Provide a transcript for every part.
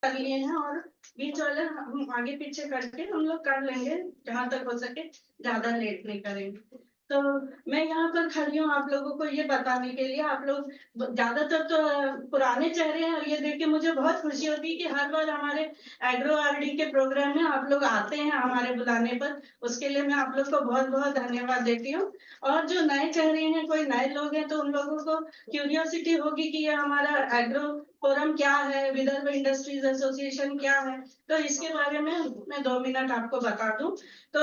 कर लिए हैं और बीच वाले हम आगे पीछे करके हम लोग कर लेंगे, जहां तक हो सके ज्यादा लेट नहीं करेंगे। तो मैं यहाँ पर खड़ी हूँ आप लोगों को ये बताने के लिए। आप लोग ज्यादातर तो पुराने चेहरे हैं और ये देख के मुझे बहुत खुशी होती है कि हर बार हमारे एग्रो आरडी के प्रोग्राम में आप लोग आते हैं हमारे बुलाने पर। उसके लिए मैं आप लोग को बहुत बहुत धन्यवाद देती हूँ। और जो नए चेहरे हैं, कोई नए लोग हैं, तो उन लोगों को क्यूरियोसिटी होगी कि ये हमारा एग्रो फोरम क्या है, विदर्भ इंडस्ट्रीज एसोसिएशन क्या है। तो इसके बारे में मैं 2 मिनट आपको बता दूं। तो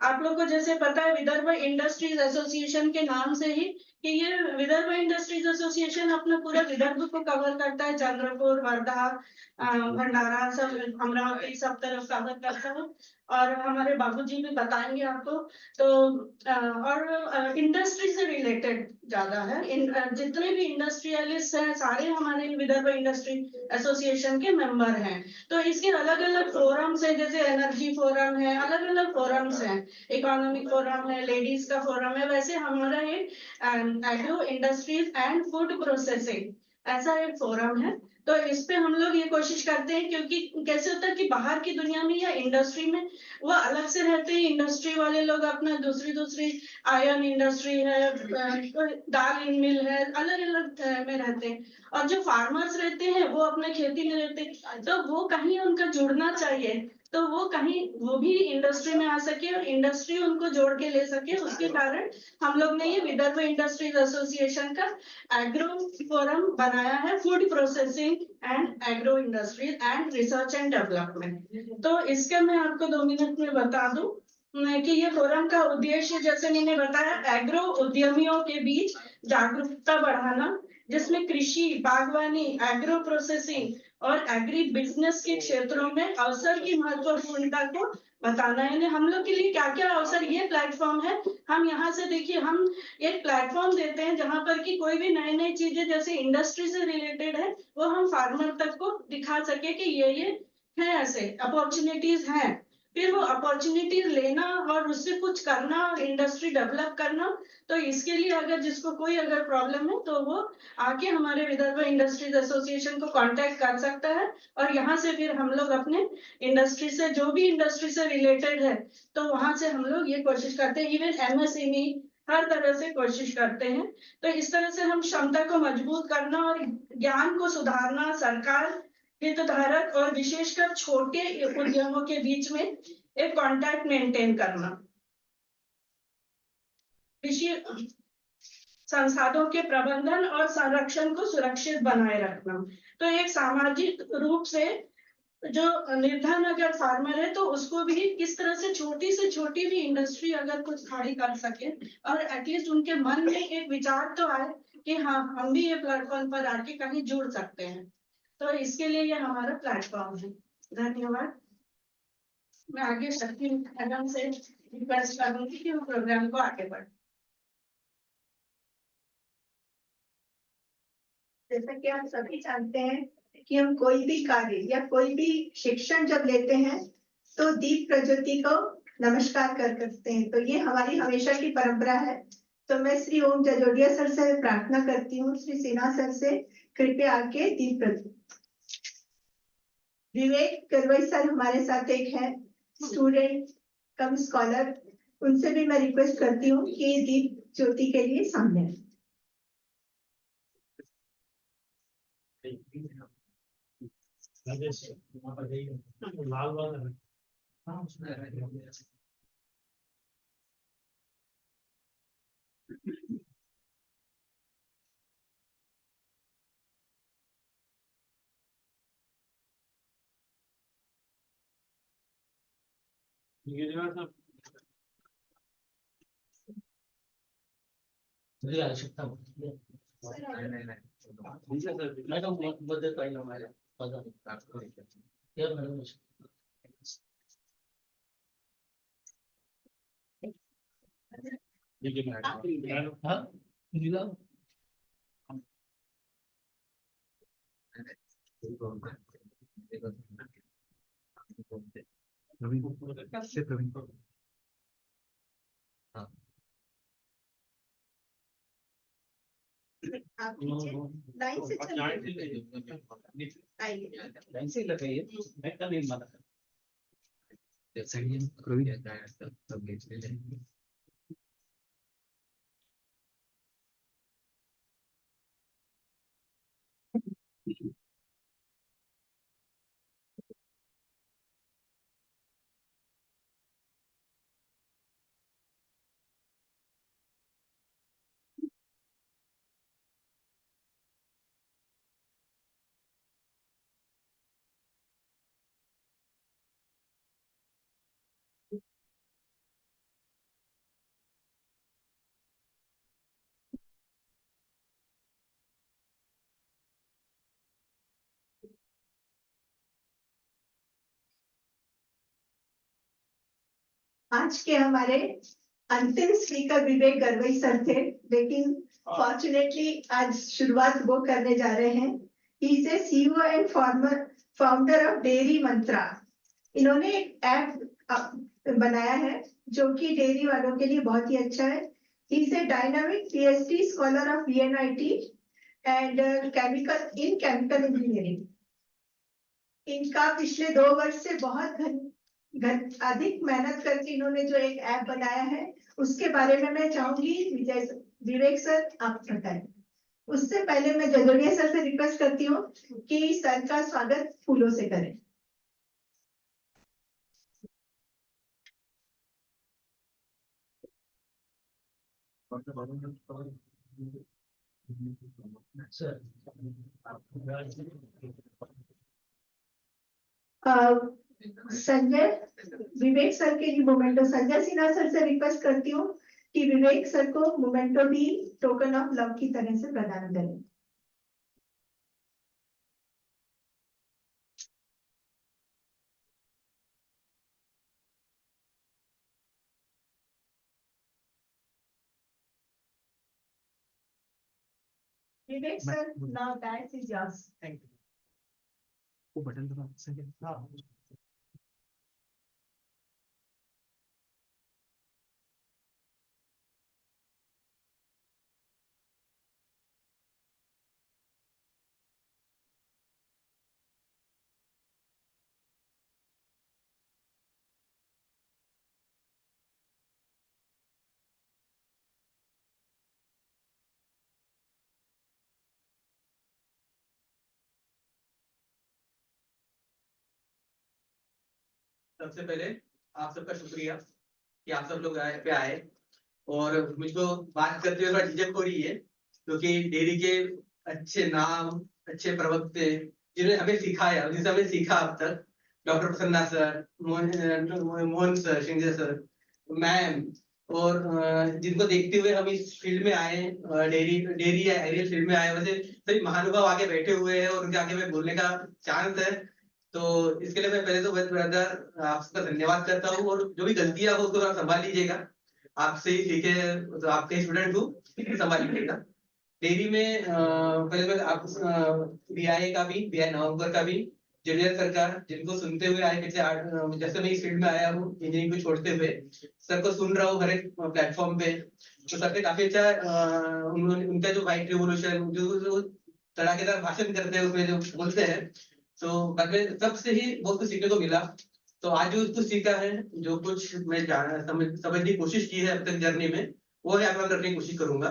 आप लोग को जैसे पता है, विदर्भ इंडस्ट्रीज एसोसिएशन के नाम से ही कि ये विदर्भ इंडस्ट्रीज एसोसिएशन अपना पूरा विदर्भ को कवर करता है। चंद्रपुर, वर्धा, भंडारा, सब अमरावती, सब तरफ कवर करता है। और हमारे बाबूजी भी बताएंगे आपको। तो और इंडस्ट्री से रिलेटेड ज्यादा है। जितने भी इंडस्ट्रियलिस्ट हैं सारे हमारे विदर्भ इंडस्ट्री एसोसिएशन के मेंबर हैं। तो इसके अलग अलग फोरम्स हैं, जैसे एनर्जी फोरम है, अलग अलग फोरम्स हैं, इकोनॉमिक फोरम है, लेडीज का फोरम है। वैसे हमारा एक agro industries and food processing ऐसा एक फोरम है। तो इस पे हम लोग ये कोशिश करते हैं, क्योंकि कैसे होता है कि बाहर की दुनिया में या इंडस्ट्री में वो अलग से रहते हैं। इंडस्ट्री वाले लोग अपना दूसरी आयरन इंडस्ट्री है, दाल मिल है, अलग अलग में रहते हैं। और जो फार्मर्स रहते हैं वो अपने खेती में रहते हैं। तो वो कहीं उनका जुड़ना चाहिए, तो वो कहीं वो भी इंडस्ट्री में आ सके और इंडस्ट्री उनको जोड़ के ले सके। उसके कारण हम लोग ने ये विदर्भ इंडस्ट्रीज एसोसिएशन का एग्रो फोरम बनाया है, food processing and agro industries and research and development. तो इसका मैं आपको 2 मिनट में बता दूं कि ये फोरम का उद्देश्य, जैसे मैंने बताया, एग्रो उद्यमियों के बीच जागरूकता बढ़ाना, जिसमें कृषि, बागवानी, एग्रो प्रोसेसिंग और एग्री बिजनेस के क्षेत्रों में अवसर की महत्वपूर्णता को बताना है। हम लोग के लिए क्या क्या अवसर, ये प्लेटफॉर्म है। हम यहाँ से देखिए, हम एक प्लेटफॉर्म देते हैं जहां पर कि कोई भी नई नई चीजें जैसे इंडस्ट्री से रिलेटेड है वो हम फार्मर तक को दिखा सके कि ये है, ऐसे अपॉर्चुनिटीज हैं। फिर वो अपॉर्चुनिटीज लेना और उससे कुछ करना और इंडस्ट्री डेवलप करना। तो इसके लिए अगर जिसको कोई अगर प्रॉब्लम है तो वो आके हमारे विदर्भ इंडस्ट्रीज एसोसिएशन को कांटेक्ट कर सकता है। और यहाँ से फिर हम लोग अपने इंडस्ट्री से, जो भी इंडस्ट्री से रिलेटेड है, तो वहां से हम लोग ये कोशिश करते हैं। इवन एमएसएमई हर तरह से कोशिश करते हैं। तो इस तरह से हम क्षमता को मजबूत करना और ज्ञान को सुधारना, सरकार, हितधारक और विशेषकर छोटे उद्यमों के बीच में एक कांटेक्ट मेंटेन करना, संसाधनों के प्रबंधन और संरक्षण को सुरक्षित बनाए रखना। तो एक सामाजिक रूप से जो निर्धन अगर फार्मर है तो उसको भी किस तरह से छोटी भी इंडस्ट्री अगर कुछ खड़ी कर सके और एटलीस्ट उनके मन में एक विचार तो आए कि हाँ, हम भी ये प्लेटफॉर्म पर आके कहीं जुड़ सकते हैं। तो इसके लिए ये हमारा प्लेटफॉर्म है। धन्यवाद। मैं आगे शक्ति मैडम से रिक्वेस्ट करूंगी कि वो प्रोग्राम को आगे बढ़े। जैसा कि आप सभी जानते हैं कि हम कोई भी कार्य या कोई भी शिक्षण जब लेते हैं तो दीप प्रज्योति को नमस्कार करते हैं। तो ये हमारी हमेशा की परंपरा है। तो मैं श्री ओम जजोडिया सर से प्रार्थना करती हूँ, श्री सिन्हा सर से कृपया आके दीप प्रज्वलित। विवेक करवई सर हमारे साथ एक है स्टूडेंट कम स्कॉलर, उनसे भी मैं रिक्वेस्ट करती हूँ कि दीप ज्योति के लिए सामने आए। लाल वाला मुझे आवश्यकता मैडम मदद पाहिजे हमारे मैडम आप नीचे लाइन से चलिए, आइए। लाइन से लगाइए, मैं कल नहीं माना था। आज के हमारे अंतिम स्पीकर विवेक गरवई सर थे, लेकिन फॉर्चुनेटली आज शुरुआत वो करने जा रहे हैं। He is a CEO and founder of Dairy Mantra. इन्होंने एक ऐप बनाया है जो कि डेयरी वालों के लिए बहुत ही अच्छा है। ही is a dynamic PhD scholar of VNIT and chemical engineering. इनका पिछले 2 वर्ष से बहुत अधिक मेहनत करके इन्होंने जो एक ऐप बनाया है, उसके बारे में मैं चाहूंगी विवेक सर आप बताएं। उससे पहले मैं जजोरिया सर से रिक्वेस्ट करती हूँ कि सर का स्वागत फूलों से करें। सर संजय विवेक सर के लिए मोमेंटो, संजय सिन्हा सर से रिक्वेस्ट करती हूँ कि विवेक सर को मोमेंटो भी टोकन ऑफ लव की तरह से प्रदान करें। Vivek sir, now that is yours. Thank you. वो बटन दबा सकते हैं। हाँ सबसे पहले आप सबका शुक्रिया कि आप सब लोग आए और मुझको बात करते हुए थोड़ा झिझक हो रही है, क्योंकि डेयरी के अच्छे नाम, अच्छे प्रवक्ते जिन्होंने हमें सिखाया, जिनसे हमें सीखा अब तक, doctor Prasanna sir, Mohan sir, Shinde sir, ma'am, और जिनको देखते हुए हम इस फील्ड में आए, डेयरी या एरियल फील्ड में आए, वैसे सभी महानुभाव आगे बैठे हुए हैं और उनके आगे में बोलने का चांस है। तो इसके लिए मैं पहले तो ब्रदर आपका धन्यवाद करता हूँ, और जो भी गलतियां हो उसको आप संभाल लीजिएगा, आपसे ही सीखे, तो आपके स्टूडेंट हूँ, संभाल लीजिएगा। डेयरी में पहले मैं आप बीआई का भी, बीआई नवंबर का भी, जूनियर सरकार जिनको सुनते हुए आए पिछले जैसे मैं इस फील्ड में आया हूँ इंजीनियरिंग को छोड़ते हुए, सर को सुन रहा हूँ हर एक प्लेटफॉर्म पे, तो सर ने काफी अच्छा उनका जो व्हाइट रिवोल्यूशन जो तड़ाकेदार भाषण करते हैं उसमें जो बोलते हैं, तो बाद सबसे ही बहुत कुछ सीखने को मिला। तो आज जो कुछ सीखा है, जो कुछ मैं समझने की कोशिश की है अब तक जर्नी में, वो है आगे रखने की कोशिश करूंगा,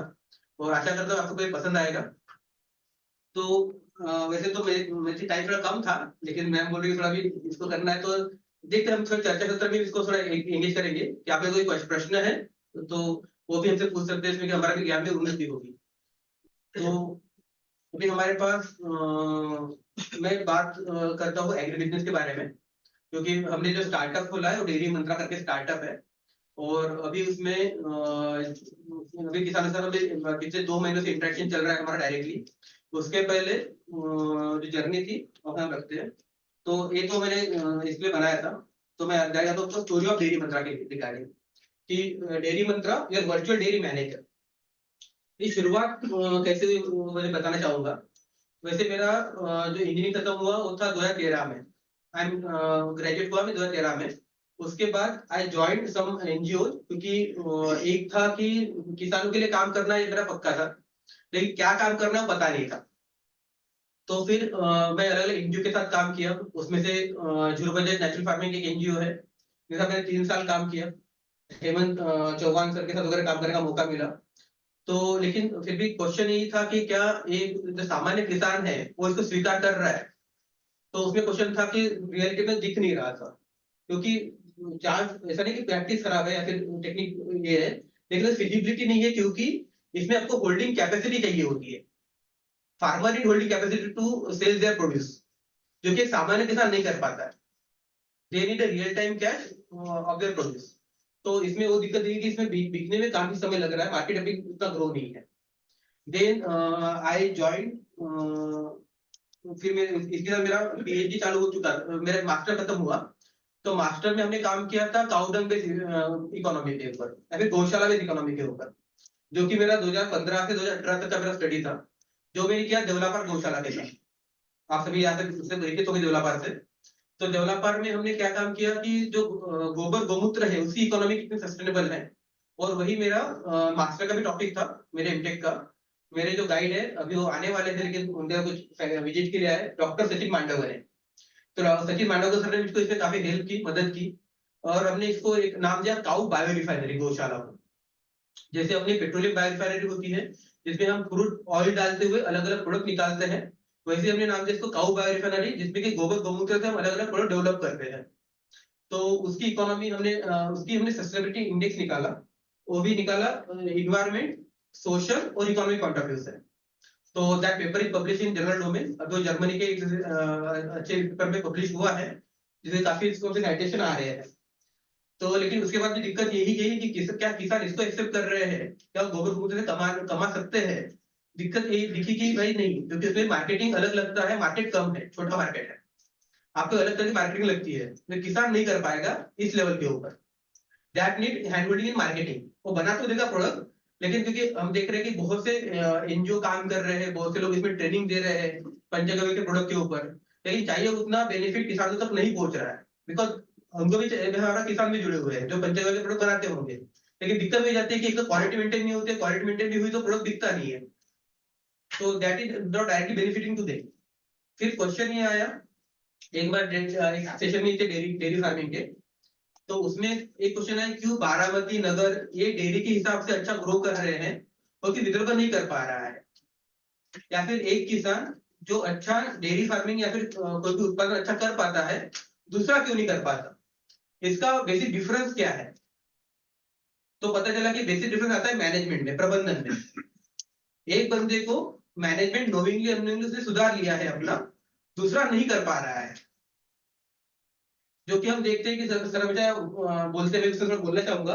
और आशा करता हूँ आपको पसंद आएगा। तो वैसे तो मेरी टाइम थोड़ा कम था, लेकिन मैम बोल रही थोड़ा भी इसको करना है, तो देखते हम थोड़ा चर्चा सत्र में इसको थोड़ा एंगेज करेंगे कि आपके कोई प्रश्न है तो वो भी हमसे पूछ सकते हैं, इसमें कि हमारा भी ज्ञान में उन्नति होगी। तो अभी हमारे पास मैं बात करता हूँ एग्री बिजनेस के बारे में, क्योंकि हमने जो स्टार्टअप खोला है वो डेयरी मंत्रा करके स्टार्टअप है, और अभी उसमें अभी किसानों से हमें पिछले 2 महीनों से इंटरेक्शन चल रहा है हमारा डायरेक्टली। उसके पहले जो जर्नी थी वो हम रखते हैं, तो ये तो मैंने इसलिए बनाया था, तो मैं जाएगा तो स्टोरी ऑफ डेयरी मंत्रा के रिगार्डिंग कि डेयरी मंत्रा या वर्चुअल डेयरी मैनेजर ये शुरुआत कैसे मुझे बताना चाहूंगा। वैसे मेरा जो इंजीनियरिंग खत्म हुआ वो था 2013 में, आई एम ग्रेजुएट हुआ मैं 2013 में। उसके बाद आई ज्वाइंट सम एनजीओ, क्योंकि एक था कि किसानों के लिए काम करना ये मेरा पक्का था, लेकिन क्या काम करना है वो पता नहीं था। तो फिर मैं अलग अलग एनजीओ के साथ काम किया, उसमें से जीरो बजट नेचुरल फार्मिंग एक एनजीओ है जिसका मैंने 3 साल काम किया। हेमंत चौहान सर के साथ वगैरह काम करने का मौका मिला। तो लेकिन फिर भी क्वेश्चन यही था कि क्या एक जो सामान्य किसान है वो इसको स्वीकार कर रहा है। तो उसमें क्वेश्चन था कि रियलिटी में दिख नहीं रहा था, क्योंकि चांस ऐसा नहीं कि प्रैक्टिस खराब है या फिर टेक्निक ये है, लेकिन फिजिबिलिटी नहीं है, क्योंकि इसमें आपको होल्डिंग कैपेसिटी चाहिए होती है। Farmer need holding capacity to sell their produce, जो कि एक सामान्य किसान नहीं कर पाता है। They need real time cash of their produce. तो इसमें वो दिक्कत ये कि इसमें बिकने में काफी समय लग रहा है, मार्केट अभी उतना ग्रो नहीं है। देन आई ज्वाइन, फिर मेरे इसके साथ मेरा पीएचडी चालू हो चुका, मेरा मास्टर खत्म हुआ। तो मास्टर में हमने काम किया था काउडंग बेस्ड इकोनॉमी के ऊपर या फिर गौशाला बेस्ड इकोनॉमी के ऊपर, जो कि मेरा 2015 से 2018 तक का मेरा स्टडी था, जो मैंने किया देवलापार गौशाला के साथ। आप सभी यहाँ से उससे परिचित होंगे देवलापार से। तो देवलापार में हमने क्या काम किया कि जो गोबर गोमूत्र है उसकी इकोनॉमी कितनी सस्टेनेबल है, और वही मेरा मास्टर का भी टॉपिक था, मेरे एमटेक का। मेरे जो गाइड है अभी वो आने वाले थे, लेकिन उनका कुछ विजिट के लिए आए, डॉक्टर सचिन मांडवर है। तो सचिन मांडवर सर ने मुझको इसमें काफी हेल्प की, मदद की, और हमने इसको एक नाम दिया काउ बायो रिफाइनरी गौशाला को। जैसे अपनी पेट्रोलियम बायो रिफाइनरी होती है जिसमें हम क्रूड ऑयल डालते हुए अलग अलग प्रोडक्ट निकालते हैं, वैसे हमने नाम दिया इसको काउ बायो रिफाइनरी, जिसमें कि गोबर गोमूत्र से हम अलग अलग प्रोडक्ट डेवलप करते हैं। तो उसकी इकोनॉमी उसकी हमने सस्टेनेबिलिटी इंडेक्स निकाला, वो भी निकाला इन्वायरमेंट, सोशल और इकोनॉमिक पॉइंट ऑफ व्यू से। तो that paper is publish in general domain, तो जर्मनी के अच्छे पेपर में पब्लिश हुआ है, जिसमें काफी इसको साइटेशन आ रहे हैं। तो लेकिन उसके बाद भी दिक्कत यही है कि क्या किसान इसको एक्सेप्ट कर रहे हैं, क्या गोबर गोमूत्र से कमा सकते हैं। दिक्कत यही दिखी कि भाई नहीं, क्योंकि उसमें मार्केटिंग अलग लगता है, मार्केट कम है, छोटा मार्केट है, आपको अलग तरह की मार्केटिंग लगती है, तो किसान नहीं कर पाएगा इस लेवल के ऊपर। That need hand holding in marketing. वो बना तो देगा प्रोडक्ट, लेकिन क्योंकि हम देख रहे हैं कि बहुत से एनजीओ काम कर रहे हैं, बहुत से लोग इसमें ट्रेनिंग दे रहे हैं पंचगव्य के प्रोडक्ट के ऊपर, लेकिन चाहिए उतना बेनिफिट किसानों तक नहीं पहुंच रहा है। बिकॉज उनको भी हमारा किसान भी जुड़े हुए हैं जो पंचगव्य के प्रोडक्ट बनाते होंगे, लेकिन दिक्कत हो जाती है कि एक तो क्वालिटी मेंटेन नहीं होती है, क्वालिटी मेंटेन भी हुई तो प्रोडक्ट दिखता नहीं है। तो that is not directly benefiting to them. फिर क्वेश्चन ये आया, एक बार एक सेशन में थे डेयरी फार्मिंग के, तो उसमें एक क्वेश्चन है क्यों बारामती नगर ये डेयरी के हिसाब से अच्छा ग्रो कर रहे हैं और कि विदर्भ नहीं कर पा रहा है, या फिर एक किसान जो अच्छा डेयरी फार्मिंग या फिर कोई भी उत्पादन अच्छा कर पाता है दूसरा क्यों नहीं कर पाता, इसका बेसिक डिफरेंस क्या है। तो पता चला कि बेसिक डिफरेंस आता है मैनेजमेंट में, प्रबंधन में। एक बंदे को मैनेजमेंट नोविंगली अननोविंगली उसने सुधार लिया है अपना, दूसरा नहीं कर पा रहा है। जो कि हम देखते हैं कि सर मुझे बोलते हुए थोड़ा बोलना चाहूंगा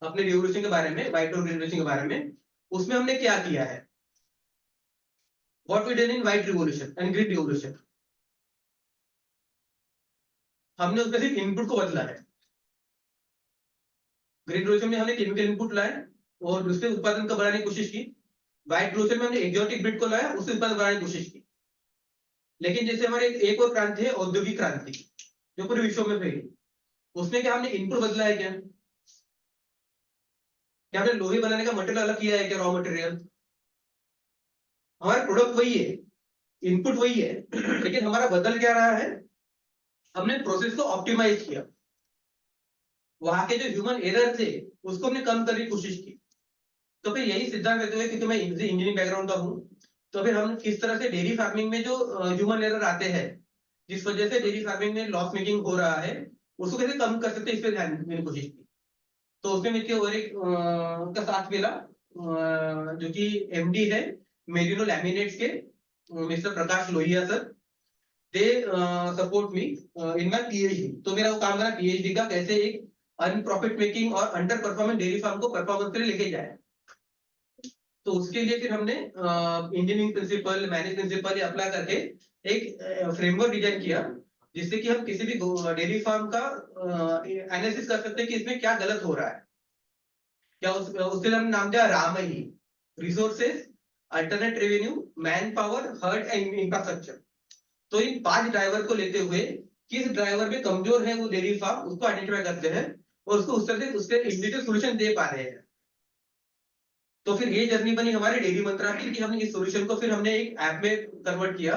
अपने रिवोल्यूशन के बारे में, व्हाइट रिवोल्यूशन के बारे में। उसमें हमने क्या किया है, what we done in white revolution and green revolution, हमने उसमें सिर्फ इनपुट को बदला है। ग्रीन रिवोल्यूशन में हमने केमिकल इनपुट लाए और उससे उत्पादन को बढ़ाने की कोशिश की। व्हाइट रिवोल्यूशन में हमने एक्सोटिक ब्रीड को लाया, उससे उत्पादन बढ़ाने की कोशिश की। लेकिन जैसे हमारे एक और क्रांति है औद्योगिक क्रांति, जो पूरे विश्व में फैली, उसमें क्या हमने इनपुट बदला है, क्या हमने लोहे बनाने का मटेरियल अलग किया है क्या, रॉ मटेरियल। हमारा प्रोडक्ट वही है, इनपुट वही है, लेकिन हमारा बदल क्या रहा है, हमने प्रोसेस को ऑप्टिमाइज किया। वहां के जो ह्यूमन एरर थे उसको हमने कम करने की कोशिश की। तो फिर यही सिद्धांत रहते हुए, क्योंकि मैं इंजीनियरिंग बैकग्राउंड का हूँ, तो फिर हम किस तरह से डेयरी फार्मिंग में जो ह्यूमन एरर आते हैं जिस वजह से डेयरी फार्मिंग में लॉस मेकिंग हो रहा है, उसको कैसे कम कर सकते हैं, इस पर ध्यान देने की कोशिश की। तो उसमें मेरे और एक का साथ मिला जो कि एमडी है मेरिनो लैमिनेट्स के, mister Prakash Lohia sir. They support me in my PhD. तो मेरा वो काम था पीएचडी का, कैसे एक अनप्रॉफिट मेकिंग और अंडर परफॉर्मेंस डेयरी फार्म को परफॉर्मेंस के लिए लेके जाए। तो उसके लिए फिर हमने engineering principle, manage principle apply करके एक फ्रेमवर्क डिजाइन किया, जिससे कि हम किसी भी डेयरी फार्म का एनालिसिस कर सकते हैं कि इसमें क्या गलत हो रहा है। क्या उसके लिए हमने नाम दिया रामही, resources, alternate revenue, manpower, heart and infrastructure. तो इन 5 ड्राइवर को लेते हुए किस ड्राइवर में कमजोर है वो डेयरी फार्म, उसको आइडेंटिफाई करते हैं और उसको उस तरह से उसके इमीडिएट सोल्यूशन दे पा रहे हैं। तो फिर ये जर्नी बनी हमारे डेयरी मंत्रा की कि हमने इस सॉल्यूशन को फिर हमने एक ऐप में कन्वर्ट किया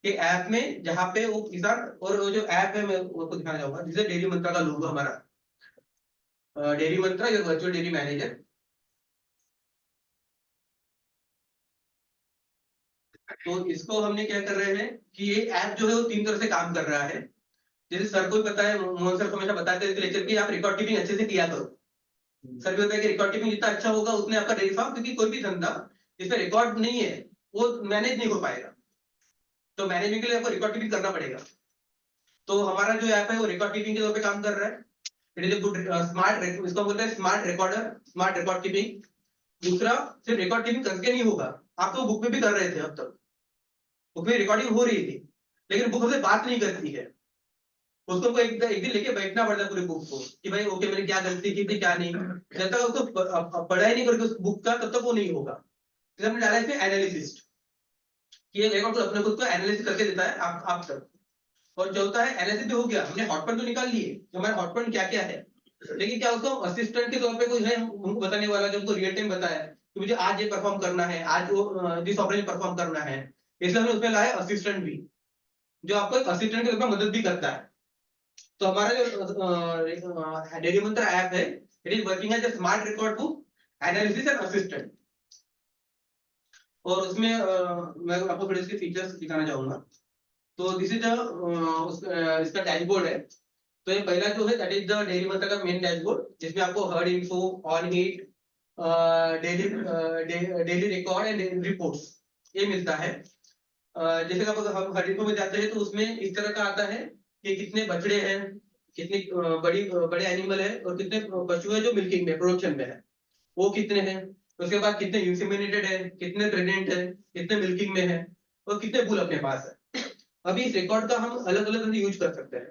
कि ऐप में जहाँ पे वो किसान और वो जो ऐप है मैं आपको दिखाना चाहूंगा, जिसे डेयरी मंत्रा का लोगो हमारा डेयरी मंत्रा या वर्चुअल डेयरी मैनेजर। तो इसको हमने क्या कर रहे हैं कि ये ऐप जो है वो 3 तरह से काम कर रहा है। जैसे सर को भी पता है, मोहन सर को हमेशा बताते हैं लेक्चर की आप रिकॉर्ड कीपिंग अच्छे से किया करो। सर भी होता है कि रिकॉर्ड कीपिंग जितना अच्छा होगा उतने आपका डेयरी फार्म, क्योंकि कोई भी धंधा जिसमें रिकॉर्ड नहीं है वो मैनेज नहीं हो पाएगा, तो मैनेजमेंट के लिए आपको रिकॉर्ड कीपिंग करना पड़ेगा। तो हमारा जो ऐप है वो रिकॉर्ड कीपिंग के तौर पे काम कर रहा है। इट इज गुड स्मार्ट, इसको बोलते हैं smart recorder, smart record keeping. दूसरा, सिर्फ रिकॉर्ड कीपिंग करके नहीं होगा, आप तो बुक में भी कर रहे थे, अब तक बुक में रिकॉर्डिंग हो रही थी, लेकिन बुक हमसे बात नहीं करती है। उसको एक दिन लेके बैठना पड़ता है पूरे बुक को कि भाई ओके मैंने क्या गलती की थी क्या नहीं, जब तक उसको पढ़ा ही नहीं करके उस बुक का तब तक वो नहीं होगा। फिर हमने डाला इसमें एनालिसिस्ट, कि एक रिकॉर्ड अपने खुद को एनालिसिस करके देता है आप तक। और जो होता है एनालिसिस भी हो गया, हमने हॉट पॉइंट तो निकाल लिए हमारे हॉट पॉइंट क्या क्या है, लेकिन क्या उसको असिस्टेंट के तौर पे कोई है हमको बताने वाला जो हमको रियल टाइम बताया कि मुझे आज ये परफॉर्म करना है, आज वो दिस ऑपरेशन परफॉर्म करना है। इसलिए हमने उसमें लाया असिस्टेंट भी, जो आपको एक असिस्टेंट के रूप में मदद भी करता है। तो हमारा जो डेयरी मंत्रा ऐप है, it is working as a smart record book, analysis and assistant. और उसमें मैं आपको थोड़े इसके फीचर्स दिखाना चाहूंगा। तो दिस इज इसका डैशबोर्ड है। तो ये पहला जो है दैट इज द डेयरी मंत्रा का मेन डैशबोर्ड, जिसमें आपको heard info, on heat, daily record and reports ये मिलता है। जैसे हम हर्ड इन्फो में जाते हैं तो उसमें इस तरह का आता है कि कितने बछड़े हैं, कितनी बड़े एनिमल है, और कितने पशु है जो मिल्किंग में प्रोडक्शन में है वो कितने हैं। उसके बाद कितने इंसेमिनेटेड है, कितने प्रेग्नेंट है, कितने मिल्किंग में है, और कितने बुल अपने पास है। अभी इस रिकॉर्ड का हम अलग अलग यूज कर सकते हैं।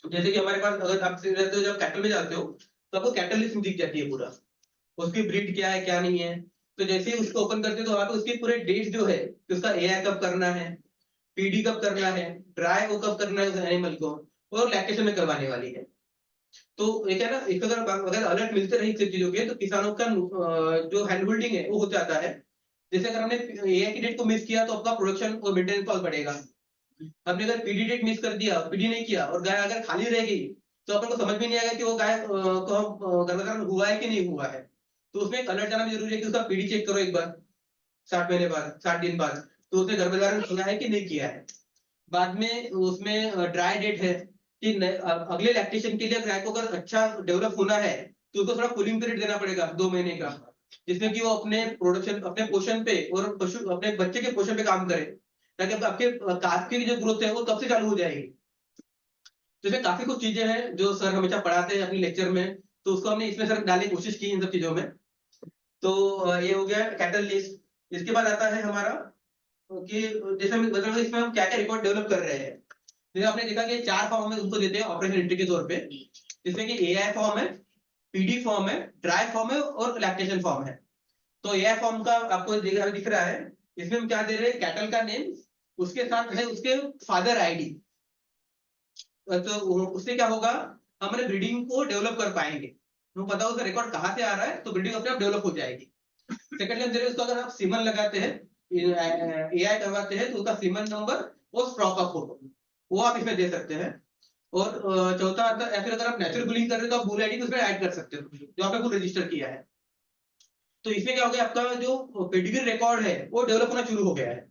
जैसे कि हमारे पास अगर आप रहते हो, जब कैटल में जाते हो तो आपको कैटल लिस्ट दिख जाती है पूरा, उसकी ब्रीड क्या है क्या नहीं है। तो जैसे ही उसको ओपन करते हो तो आप उसके पूरे डेट जो है कि उसका एआई कब करना है, पीडी कब करना है, ड्राई वो कब करना है उस एनिमल को, और लैक्टेशन में करवाने वाली है। तो एक है ना, एक अगर अलर्ट मिलते रहे इस चीजों के तो किसानों का जो हैंड होल्डिंग है वो हो जाता है। जैसे अगर हमने एआई की डेट को मिस किया तो आपका प्रोडक्शन और मेंटेनेंस कॉस्ट बढ़ेगा। हमने अगर पीडी डेट मिस कर दिया, पीडी नहीं किया, और गाय अगर खाली रह गई तो अपन को समझ में नहीं आएगा कि वो गाय को हम गर्भधारण हुआ है कि नहीं हुआ है। तो उसमें एक अलर्ट जाना भी जरूरी है कि उसका पीडी चेक करो एक बार 60 महीने बाद, 60 दिन बाद, तो उसने गर्भधारण किया है कि नहीं किया है। बाद में उसमें ड्राई डेट है कि अगले लैक्टेशन के लिए गाय को अगर अच्छा डेवलप होना है तो उसको थोड़ा कूलिंग पीरियड देना पड़ेगा 2 महीने का, जिसमें कि वो अपने प्रोडक्शन, अपने पोषण पे और पशु अपने बच्चे के पोषण पे काम करे, ताकि आपके काफ की जो ग्रोथ है वो तब से चालू हो जाएगी। तो इसमें काफी कुछ चीजें हैं जो सर हमेशा पढ़ाते हैं अपने लेक्चर में, तो उसको हमने इसमें सर डालने की कोशिश की इन सब चीजों में। तो ये हो गया कैटल लिस्ट। इसके बाद आता है हमारा कि जैसे मैं बता रहा हूं इसमें हम क्या क्या रिकॉर्ड डेवलप कर रहे हैं। जैसे आपने देखा कि 4 फॉर्म में उनको देते हैं ऑपरेशन एंट्री के तौर पे, जिसमें कि एआई फॉर्म है, पीडी फॉर्म है, ड्राई फॉर्म है, और लैक्टेशन फॉर्म है। तो एआई फॉर्म का आपको दिख रहा है, इसमें हम क्या दे रहे हैं, कैटल का नेम, उसके साथ है उसके फादर आईडी। तो उससे क्या होगा, हम अपने ब्रीडिंग को डेवलप कर पाएंगे, तो पता उसका रिकॉर्ड कहाँ से आ रहा है, तो ब्रीडिंग अपने आप डेवलप हो जाएगी। सेकंडली हम दे रहे हैं उसको, अगर आप सीमन लगाते हैं, एआई करवाते हैं, तो उसका सीमन नंबर और स्टॉक का फोटो वो आप इसमें दे सकते हैं। और चौथा आता है, फिर अगर आप नेचुरल बुलिंग कर रहे हैं तो आप बुल आईडी उसमें ऐड कर सकते हो जो आपने खुद रजिस्टर किया है। तो इसमें क्या हो गया, आपका जो पेडिग्री रिकॉर्ड है वो डेवलप होना शुरू हो गया है।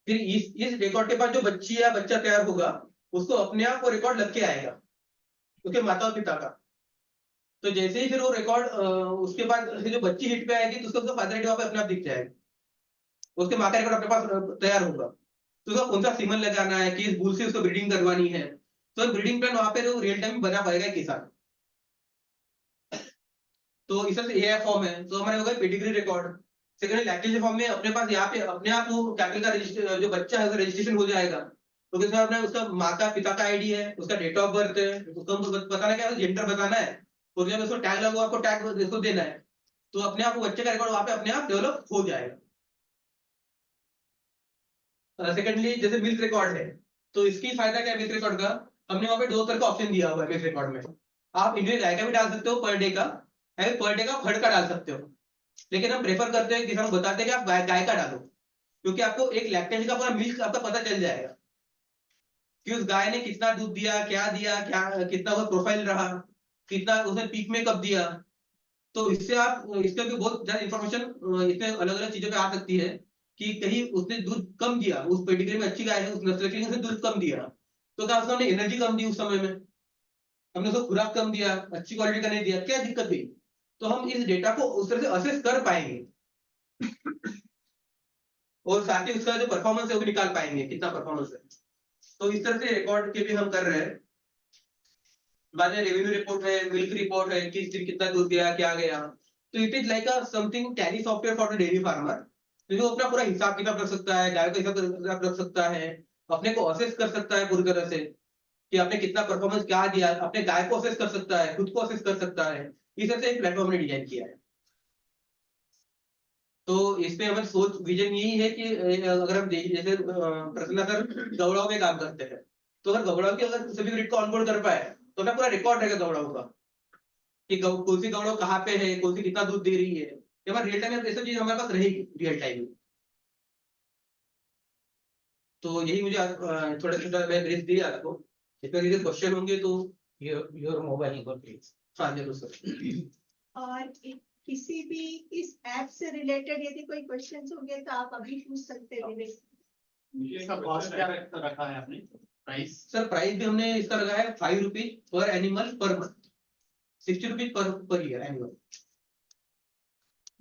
फिर इस रिकॉर्ड के बाद जो बच्ची या बच्चा तैयार होगा उसको अपने आप वो रिकॉर्ड लग के आएगा उसके माता और पिता का। तो जैसे ही फिर वो रिकॉर्ड उसके बाद जो बच्ची हिट पे आएगी तो उसका फादर आईडी वहां पे अपने आप दिख जाएगा, उसके माँ का रिकॉर्ड अपने पास तैयार होगा। तो उसका कौन सा सीमन लगाना है, किस बुल से उसको ब्रीडिंग करवानी है, तो ब्रीडिंग प्लान वहां पे रियल टाइम बना पाएगा किसान। तो इस तरह से एआई फॉर्म है, तो हमारे हो गए pedigree record. Secondly lactation form में अपने पास यहाँ पे अपने आप वो कैटल का रजिस्टर जो बच्चा है उसका रजिस्ट्रेशन हो जाएगा। तो किसमें अपने उसका माँ का पिता का आईडी है, उसका डेट ऑफ बर्थ है, उसको बताना क्या है, जेंडर बताना है, और जब उसको टैग लगा आपको टैग इसको देना है, तो अपने आप बच्चे का रिकॉर्ड वहां पे अपने आप डेवलप हो जाएगा। सेकेंडली जैसे मिल्क रिकॉर्ड है, तो इसकी फायदा क्या है मिल्क रिकॉर्ड का, हमने वहां पे 2 तरह का ऑप्शन दिया हुआ है मिल्क रिकॉर्ड में। आप इंडियन गाय का भी डाल सकते हो पर डे का, है पर डे का फड़ का डाल सकते हो, लेकिन हम प्रेफर करते हैं कि हम बताते हैं कि आप गाय का डालो, क्योंकि आपको एक लैक्टेंस का पूरा मिल्क आपका पता चल जाएगा कि उस गाय ने कितना दूध दिया, क्या कितना वो प्रोफाइल रहा, कितना उसने पीक में कब दिया। तो इससे आप इसमें भी बहुत ज्यादा इंफॉर्मेशन इसमें अलग अलग चीजों पे आ सकती है कि कहीं उसने दूध कम दिया, उस पेडिग्री में अच्छी गाय है, उस नस्ल की उसने दूध कम दिया, तो क्या उसने एनर्जी कम दी उस समय में, हमने उसको खुराक कम दिया, अच्छी क्वालिटी का नहीं दिया, क्या दिक्कत हुई। तो हम इस डेटा को उस तरह से असेस कर पाएंगे और साथ ही उसका जो परफॉर्मेंस है वो भी निकाल पाएंगे कितना परफॉर्मेंस है। तो इस तरह से रिकॉर्ड के भी हम कर रहे हैं। बाद में रेवेन्यू रिपोर्ट है, मिल्क रिपोर्ट है, किस दिन कितना दूध दिया, क्या गया। तो it is like a something tally software for the dairy farmer, जो अपना पूरा हिसाब किताब रख सकता है, गाय का हिसाब रख सकता है, अपने को असेस कर सकता है पूरी तरह से कि आपने कितना परफॉर्मेंस क्या दिया, अपने गाय को असेस कर सकता है, खुद को असेस कर सकता है। इस तरह से एक प्लेटफॉर्म ने डिजाइन किया है। तो इसमें हमारी सोच विजन यही है कि अगर हम जैसे प्रसन्ना सर गौड़ाओं में काम करते हैं, तो अगर गौड़ाओं की अगर सभी ग्रिड को ऑनबोर्ड कर पाए तो हमें पूरा रिकॉर्ड रहेगा गौड़ाओं का कि कौन सी गौड़ाओं कहाँ पे है, कौन सी कितना दूध दे रही है, ये हमारे रियल टाइम में ऐसा चीज हमारे पास रहेगी रियल टाइम में। तो यही मुझे थोड़ा छोटा मैं ब्रीफ दिया आपको, इसमें यदि क्वेश्चन होंगे तो योर मोबाइल नंबर प्लीज। हाँ जरूर सर। और किसी भी इस ऐप से रिलेटेड यदि कोई क्वेश्चंस होंगे तो आप अभी पूछ सकते हैं विवेक। मुझे इसका कॉस्ट क्या रखा है आपने, प्राइस? सर प्राइस भी हमने इसका रखा है 5 rupees per animal per month, 60 rupees per year annual.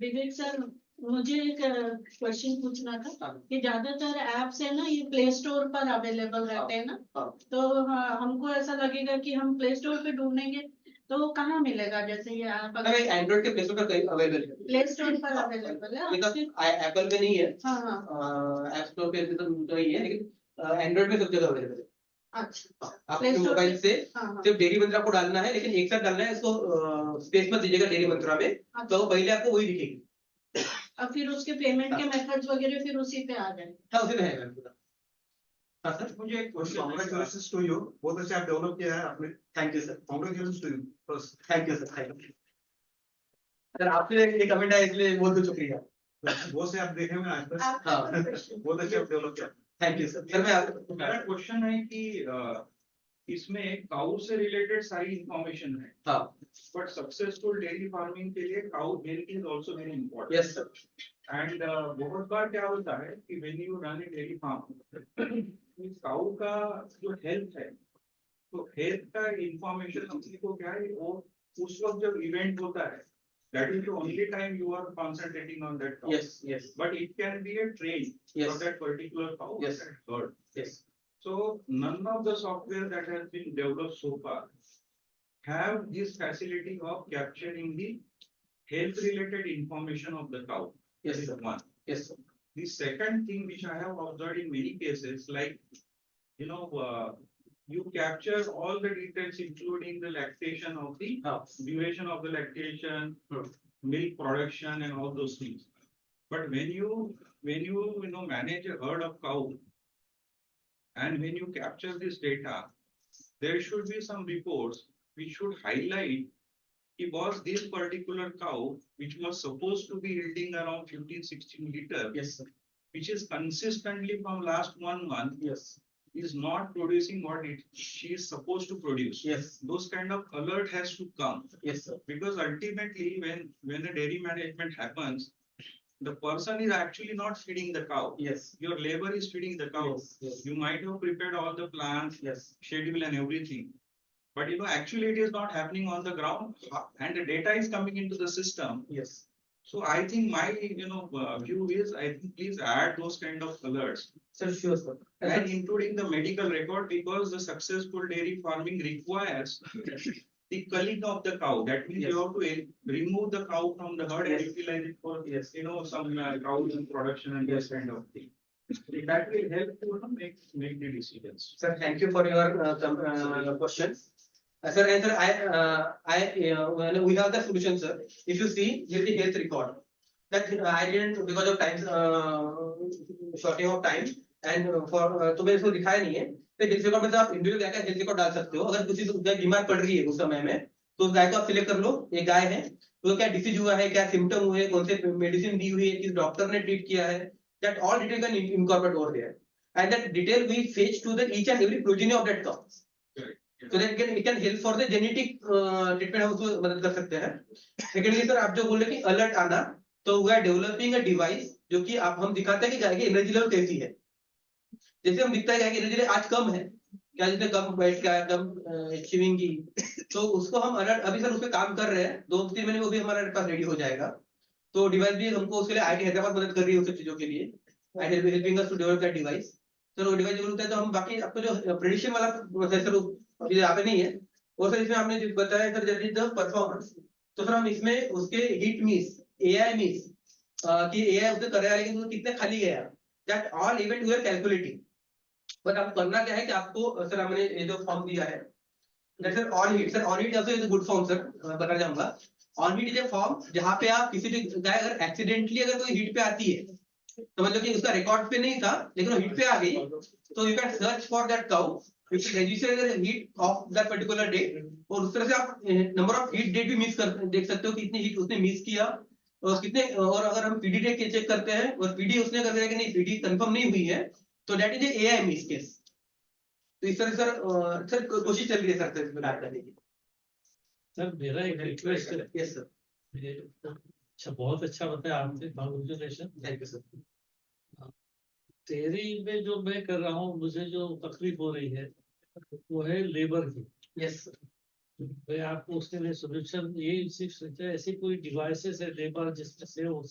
Vivek sir मुझे एक क्वेश्चन पूछना था कि ज्यादातर एप्स है ना ये प्ले स्टोर पर अवेलेबल रहते हैं ना, तो हाँ, हमको ऐसा लगेगा कि हम प्ले स्टोर पे ढूंढेंगे तो कहाँ मिलेगा, जैसे ये ऐप एंड्रॉइड के प्ले स्टोर पर कहीं अवेलेबल है, प्ले स्टोर पर अवेलेबल है। एप्पल पे नहीं है, हाँ ऐप स्टोर पे तो नहीं है, लेकिन एंड्रॉइड में सब जगह अवेलेबल है। अच्छा आपके मोबाइल से सिर्फ डेयरी मंत्रा को डालना है, लेकिन एक साथ डालना है, इसको स्पेस मत दीजिएगा डेयरी मंत्रा में, तो पहले आपको वही दिखेगी और फिर उसके पेमेंट के मेथड्स वगैरह फिर उसी पे आ जाएंगे। हाँ उसी में है मैम पूरा। हाँ सर मुझे एक क्वेश्चन, कांग्रेचुलेशंस टू यू, बहुत अच्छे आप डेवलप किया है आपने। Thank you sir. Congratulations to you first. Thank you sir, thank you sir. आपसे ये कमेंट है इसलिए बहुत बहुत शुक्रिया। वो से आप देखे हुए आज तक, आपका हाँ। कोई question? बहुत अच्छे आप डेवलप किया। Thank you sir. सर मैं आपको मेरा क्वेश्चन है कि इसमें काउ से रिलेटेड सारी इंफॉर्मेशन है, हाँ बट सक्सेसफुल डेयरी फार्मिंग के लिए cow health is also very important. Yes sir. And बहुत बार क्या होता है कि when you run a dairy farm, cow का जो हेल्थ है, तो हेल्थ का इंफॉर्मेशन अपने को क्या है, वो उस वक्त जब इवेंट होता है, that is the only time you are concentrating on that cow. Yes, yes, But it can be a train yes, for that particular cow or Yes. that herd. yes. So none of the software that has been developed so far have this facility of capturing the health related information of the cow. Yes, That is sir. one. Yes, sir. The second thing which I have observed in many cases, like, you capture all the details, including the lactation of the duration of the lactation, milk production, and all those things. But when you manage a herd of cow, and when you capture this data, there should be some reports which should highlight it was this particular cow which was supposed to be yielding around 15-16 liters, Yes, sir. which is consistently from last 1 month, Yes, is not producing what she is supposed to produce. yes, Those kind of alert has to come, yes, sir. because ultimately when a dairy management happens, the person is actually not feeding the cow. Yes, Your labor is feeding the cow. yes, yes, You might have prepared all the plans, yes, schedule and everything, but actually it is not happening on the ground, and the data is coming into the system. yes. So I think my view is, I think please add those kind of alerts, Sir, sure, sir. and including the medical record, because the successful dairy farming requires the culling of the cow. That means Yes. you have to remove the cow from the herd and Yes. utilize it for Yes. some cows in production and this kind of thing. That will help to make the decisions. Sir, thank you for your questions. Sir, and sir, we have the solution, sir. If you see, here's the health record. That I didn't, because of time, shorting of time, and तो मैंने इसको दिखाया नहीं है। तो health record में से आप इंडिविजुअल क्या हेल्थ रिकॉर्ड डाल सकते हो, अगर किसी गाय बीमार पड़ रही है उस समय में, तो उस गाय को आप सिलेक्ट कर लो, एक गाय है तो क्या डिसीज हुआ है, क्या सिम्टम हुए, कौन से मेडिसिन दी हुई है, किस डॉक्टर ने ट्रीट किया है, that all detail can incorporate over there and that detail we fetch to the each and every progeny of that cow, so that it can help for the genetic treatment, हम उसमें मदद कर सकते हैं। Secondly sir आप जो बोल रहे कि अलर्ट आना, तो we are developing a device जो कि आप हम दिखाते हैं कि गाय की एनर्जी लेवल कैसी है। जैसे हम दिखता है गाय की एनर्जी लेवल आज कम है, क्या जिसने कम वेट का कम अचीविंग की, तो उसको हम अलर्ट, अभी सर उस पर काम कर रहे हैं, 2-3 महीने में वो भी हमारे पास रेडी हो जाएगा। तो डिवाइस भी हमको उसके लिए आईटी हैदराबाद मदद कर रही है उस सब चीजों के लिए, I will be helping us to develop that device. Sir वो डिवाइस जरूर होता है तो हम बाकी आपको जो प्रेडिक्शन वाला प्रोसेसर अभी यहाँ पे नहीं है, और सर इसमें आपने जो बताया सर जल्दी द परफॉर्मेंस, तो सर हम इसमें उसके हिट मिस, एआई मिस कि एआई उसने कराया लेकिन वो कितने खाली गया, that all event we are calculating. But आपको करना क्या है कि आपको सर हमने ये जो फॉर्म दिया है that sir on hit, sir on hit also is a good form sir, बताना चाहूंगा। On hit is a form जहां पे आप किसी भी गाय अगर एक्सीडेंटली अगर कोई हिट पे आती है, तो मतलब कि उसका रिकॉर्ड पे नहीं था लेकिन वो हिट पे आ गई, तो you can search for that cow which register the heat of that particular day, और उस तरह से आप नंबर ऑफ हीट डेट भी मिस कर देख सकते हो कि कितनी हीट उसने मिस किया और कितने, और अगर हम पीडी डेट चेक करते हैं और पीडी उसने कर दिया कि नहीं पीडी कंफर्म नहीं हुई है, तो that is AI miss case. तो इस तरह सर कोशिश चल रही है सर इसमें बात करने की। सर मेरा एक रिक्वेस्ट है। Yes sir. अच्छा बहुत अच्छा बताया आपने, congratulation. Thank you sir. Dairy में जो मैं कर रहा हूँ, मुझे जो तकलीफ हो रही है वो है लेबर की। यस मैं आपको उसके लिए सोल्यूशन ये सिर्फ सोचा है, ऐसी कोई डिवाइसेस है लेबर जिसमें से हो,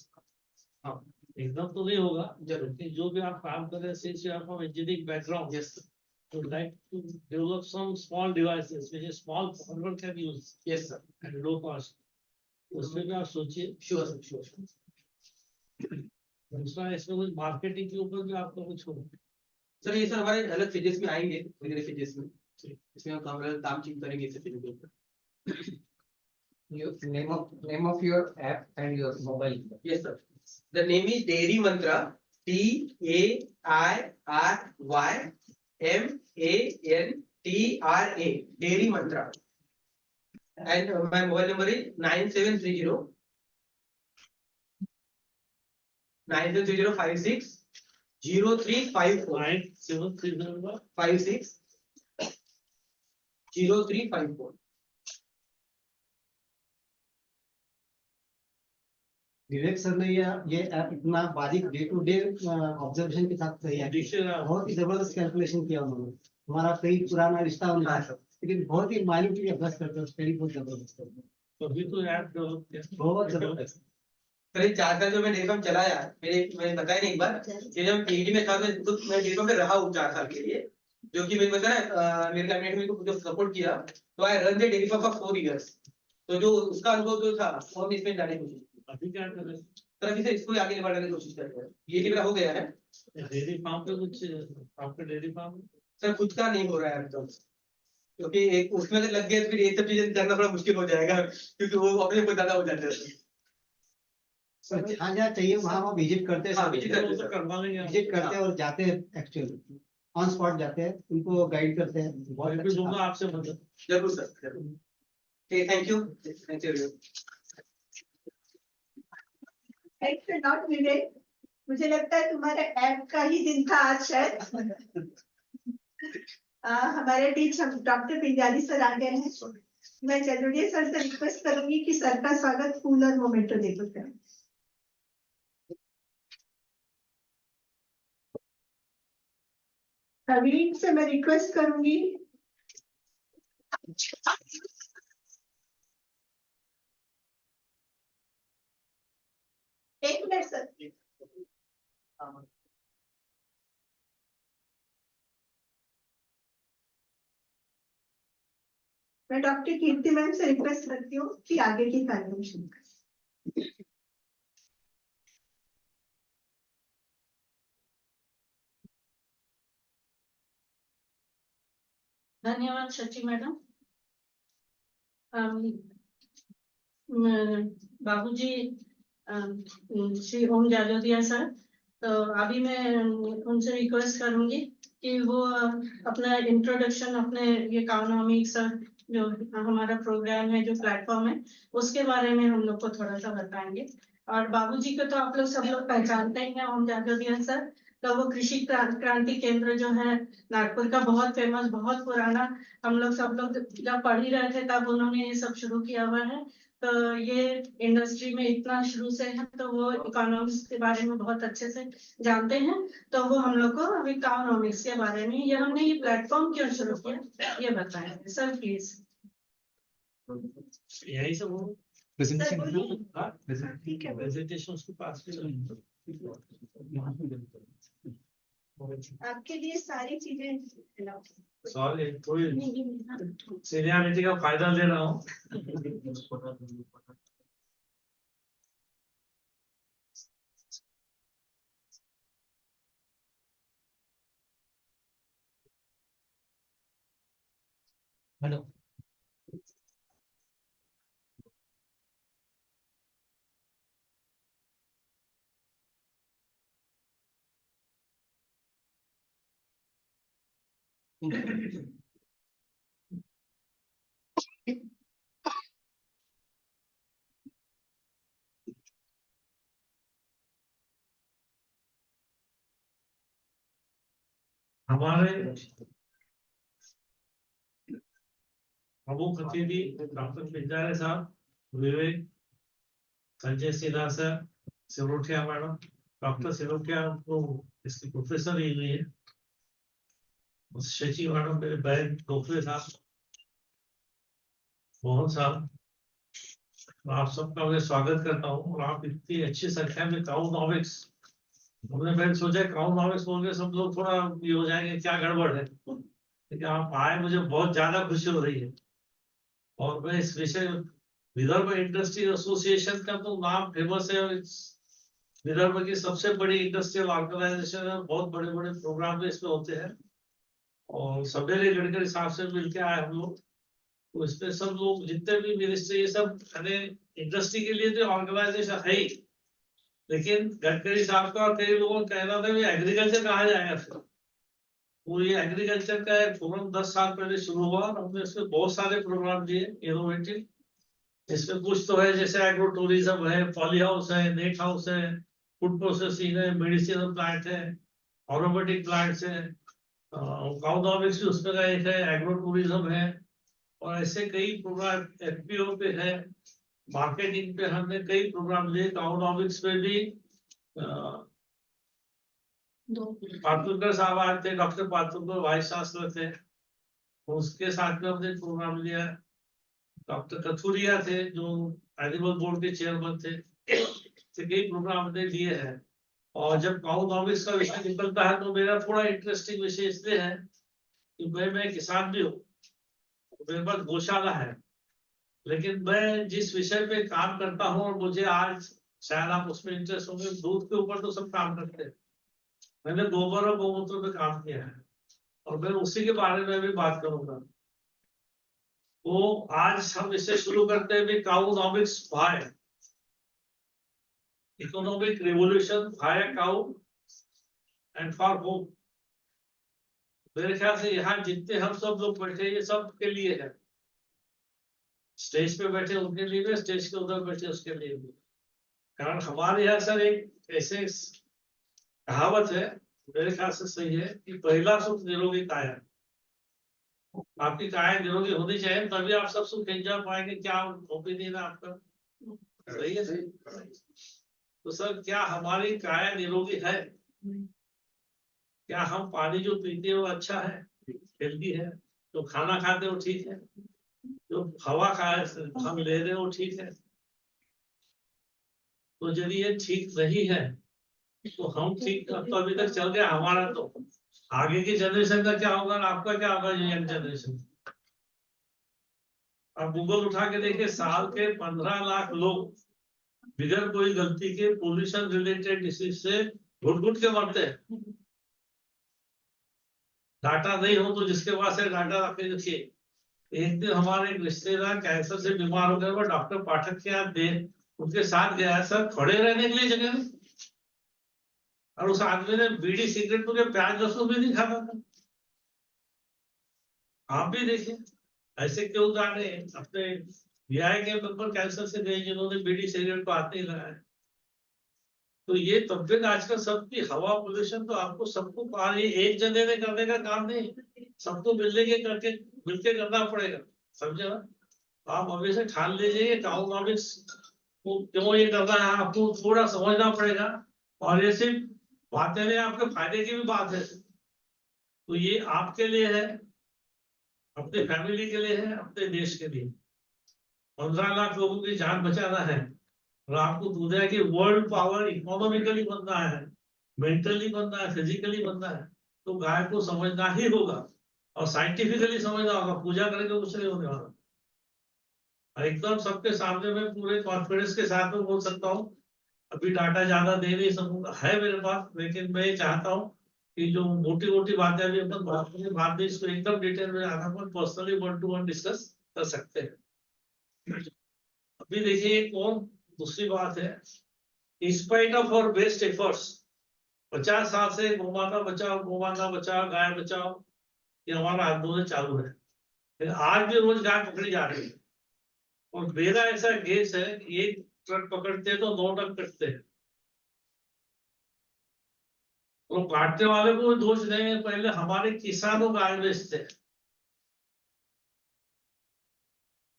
हाँ एकदम तो नहीं होगा जरूर। लेकिन जो भी आप काम कर रहे हैं since you are from engineering background, yes would like to develop some small devices which a small farmer can use yes sir. at low cost. उसमें भी आप सोचिए। Sure sir sure. दूसरा इसमें कुछ मार्केटिंग के ऊपर भी आपको कुछ हो। सर ये सर हमारे अलग फेजेस में आएंगे, धीरे फेजेस में इसमें हम काम चीज करेंगे इस चीजों के ऊपर। Your name of your app and your mobile number. Yes sir. The name is Dairy Mantra, DAIRYMANTRA, Dairy Mantra, and my mobile number is 9730 56 0354 9730 56 0354। Vivek sir ने ये ऐप इतना बारीक डे टू डे ऑब्जर्वेशन के साथ तैयार किया, बहुत ही जबरदस्त कैलकुलेशन किया उन्होंने। हमारा कई पुराना रिश्ता उनका, लेकिन बहुत ही माइन्यूटली अभ्यास करते हैं, स्टडी बहुत जबरदस्त करते हैं। अभी तो ऐप डेवलप किया बहुत जबरदस्त। सर ये 4 साल जो मैं डेयरी फार्म चलाया, मैंने बताया नहीं एक बार, ये जब पीएचडी में था तो मैं डेयरी फार्म में रहा हूँ 4 साल के लिए, जो कि मैंने बताया मेरे कैबिनेट में जो सपोर्ट किया, तो I run the dairy farm for 4 years. तो जो उसका अनुभव जो था वो हम इसमें डालने की कोशिश की। अभी क्या कर रहे हैं? सर अभी से इसको आगे बढ़ाने की कोशिश कर रहे हैं, ये मेरा हो गया है। डेयरी फार्म पे कुछ आपका डेयरी फार्म सर खुद का नहीं हो रहा है एकदम, क्योंकि एक उसमें अगर लग गया तो फिर ये सब चीजें करना बड़ा मुश्किल हो जाएगा, क्योंकि वो अपने को ज्यादा हो जाते हैं। सर जहाँ जहाँ चाहिए वहाँ वहाँ विजिट करते हैं, हाँ, सब visit करते हैं, तो करवा लेंगे। विजिट करते हैं और जाते हैं, एक्चुअली ऑन स्पॉट जाते हैं, उनको गाइड करते हैं। बहुत मैं भी अच्छा। दूंगा आपसे मदद। जरूर सर जरूर। Thank you thank you. Thank you not Vivek, मुझे लगता है तुम्हारे ऐप का ही दिन था आज शायद। हमारे बीच हम डॉक्टर पिंजाली सर आ गए हैं। मैं जरूरी सर से रिक्वेस्ट करूंगी कि सर का स्वागत फूल और मोमेंटो देकर करें। प्रवीण से मैं रिक्वेस्ट करूंगी। एक मिनट सर। मैं डॉक्टर कीर्ति मैम से रिक्वेस्ट करती हूँ कि आगे की कार्यक्रम शुरू करें। धन्यवाद शची मैडम। बाबूजी श्री ओम जालोदिया सर, तो अभी मैं उनसे रिक्वेस्ट करूंगी कि वो अपना इंट्रोडक्शन अपने ये इकोनॉमिक्स जो हमारा प्रोग्राम है, जो प्लेटफॉर्म है, उसके बारे में हम लोग को थोड़ा सा बताएंगे। और बाबूजी को तो आप लोग सब लोग पहचानते ही हैं, ओम जाजोरिया सर। तो वो कृषि क्रांति केंद्र जो है नागपुर का, बहुत फेमस, बहुत पुराना, हम लोग सब लोग जब पढ़ ही रहे थे तब उन्होंने ये सब शुरू किया हुआ है। तो ये इंडस्ट्री में इतना शुरू से है, तो वो इकोनॉमिक्स के बारे में बहुत अच्छे से जानते हैं। तो वो हम लोग को अभी इकोनॉमिक्स के बारे में, ये हमने ये प्लेटफॉर्म क्यों शुरू किया, ये बताएंगे सर प्लीज। यही सब हो सर बोलिए। ठीक है, प्रेजेंटेशन उसके पास आपके लिए सारी चीजें सॉरी, कोई सीनियरिटी का फायदा ले रहा हूँ। हेलो, हमारे प्रमुख अतिथि डॉक्टर पिंजारे साहब, Vivek, Sanjay Sinha sir, Sirothia madam. Doctor Sirothia को इसकी प्रोफेसर ही हुई है। शशि मैडम मेरे बहन डोकले साहब, मोहन साहब, आप सबका मैं स्वागत करता हूँ। और आप इतनी अच्छी संख्या में काउनॉमिक्स, मैंने सोचा काउनॉमिक्स बोल के सब लोग थोड़ा ये हो जाएंगे, क्या गड़बड़ है, लेकिन आप आए, मुझे बहुत ज्यादा खुशी हो रही है। और मैं इस विषय विदर्भ इंडस्ट्री एसोसिएशन का तो नाम फेमस है, और विदर्भ की सबसे बड़ी इंडस्ट्रियल ऑर्गेनाइजेशन है। बहुत बड़े बड़े प्रोग्राम इसमें होते हैं, और सवेरे गडकरी साहब से मिलके आए हम लोग। तो इसमें सब लोग जितने भी मिनिस्ट्री, ये सब इंडस्ट्री के लिए तो ऑर्गेनाइजेशन है ही, लेकिन गडकरी साहब का और कई लोगों का कहना था भी एग्रीकल्चर कहा जाएगा फिर। वो ये एग्रीकल्चर का एक फोरम 10 साल पहले शुरू हुआ, और हमने इसमें बहुत सारे प्रोग्राम दिए इनोवेटिव। इसमें कुछ तो है, जैसे एग्रो टूरिज्म है, पॉली हाउस है, नेट हाउस है, फूड प्रोसेसिंग है, मेडिसिनल प्लांट है, ऑरोमेटिक प्लांट्स है, काउनॉमिक्स उसमें का एक है, एग्रो टूरिज्म है, और ऐसे कई प्रोग्राम एफपीओ पे है, मार्केटिंग पे हमने कई प्रोग्राम लिए। काउनॉमिक्स पे भी पातुरकर साहब आए थे, डॉक्टर पातुरकर वाइस चांसलर थे, उसके साथ में हमने प्रोग्राम लिया। डॉक्टर कथुरिया थे जो एनिमल बोर्ड के चेयरमैन थे, तो कई प्रोग्राम हमने लिए हैं। और जब काउनॉमिक्स का विषय निकलता है तो मेरा थोड़ा इंटरेस्टिंग विषय इसलिए है कि मैं किसान भी हूँ, मेरे पास गौशाला है, लेकिन मैं जिस विषय पे काम करता हूँ, और मुझे आज शायद आप उसमें इंटरेस्ट होंगे, दूध के ऊपर तो सब काम करते हैं, मैंने गोबर और गौमूत्र पे काम किया है, और मैं उसी के बारे में भी बात करूंगा। तो आज हम इसे शुरू करते हैं cownomics by economic revolution by cow and for home. मेरे ख्याल से यहाँ जितने हम सब लोग बैठे, ये सब के लिए है। स्टेज पे बैठे उनके लिए भी, स्टेज के उधर बैठे उसके लिए भी। कारण हमारे यहाँ सर एक ऐसे कहावत है, मेरे ख्याल से सही है, कि पहला सुख निरोगी काया। आपकी काया निरोगी होनी चाहिए, तभी आप सब सुख एंजॉय पाएंगे। क्या ओपिनियन है आपका? सही है, सही। तो सर क्या हमारी काया निरोगी है? क्या हम पानी जो पीते हैं वो अच्छा है, हेल्दी है? तो खाना खाते हो ठीक है, जो हवा हम ले रहे हो ठीक है? तो यदि ये ठीक नहीं है तो हम ठीक तो अभी तक चल गया हमारा, तो आगे की जनरेशन का क्या होगा, आपका क्या होगा, ये यंग जनरेशन। अब गूगल उठा के देखिए, साल के 15 लाख लोग बिगड़ कोई गलती के पोल्यूशन रिलेटेड डिसीज से घुट-घुट के मरते हैं। डाटा नहीं हो तो जिसके पास है डाटा रख के रखिए। एक दिन हमारे एक रिश्तेदार कैंसर से बीमार हो गए, वो डॉक्टर पाठक के यहाँ उनके साथ गया, सर खड़े रहने के लिए जगह नहीं, और उस आदमी ने बीड़ी सिगरेट तो प्याज लहसुन भी नहीं खाता था। आप भी देखिए, ऐसे क्यों जा रहे हैं? अपने न्याय के मेंबर कैंसर से गए जिन्होंने बीड़ी सिगरेट को हाथ नहीं लगाया। तो ये तबियत आजकल सबकी, हवा पोल्यूशन तो आपको सबको एक जने ने करने का काम नहीं, सबको मिलके करना पड़ेगा, समझे ना? आप अभी से ठान लीजिए इकोनॉमिक्स को क्यों ये करना है, आपको थोड़ा समझना पड़ेगा। और ये सिर्फ बातें नहीं, आपके फायदे की भी बात है। तो ये आपके लिए है, अपने फैमिली के लिए है, अपने देश के लिए। 15 लाख लोगों की जान बचाना है। और आपको दूध है कि वर्ल्ड पावर इकोनॉमिकली बनना है, मेंटली बनना है, फिजिकली बनना है, तो गाय को समझना ही होगा और साइंटिफिकली समझना होगा। पूजा करके कुछ नहीं होने वाला। एकदम सबके सामने में पूरे कॉन्फिडेंस के साथ में बोल सकता हूँ। अभी डाटा ज्यादा दे नहीं सकूंगा, है मेरे पास, लेकिन मैं ये चाहता हूँ कि जो मोटी मोटी बातें अभी अपन बात करें, बाद में इसको एकदम डिटेल में आना, अपन पर्सनली 1 to 1 डिस्कस कर सकते हैं। अभी देखिए एक और दूसरी बात है, in spite of our best efforts, 50 साल से गोमाता बचाओ, गोमाता बचाओ, गाय बचाओ, ये हमारा आंदोलन चालू है। लेकिन आज भी रोज गाय पकड़ी जा रही है। और मेरा ऐसा गेस है, एक ट्रक पकड़ते हैं तो 9 ट्रक कटते हैं। और काटने वाले को दोष नहीं है, पहले हमारे किसानों गाय बेचते हैं।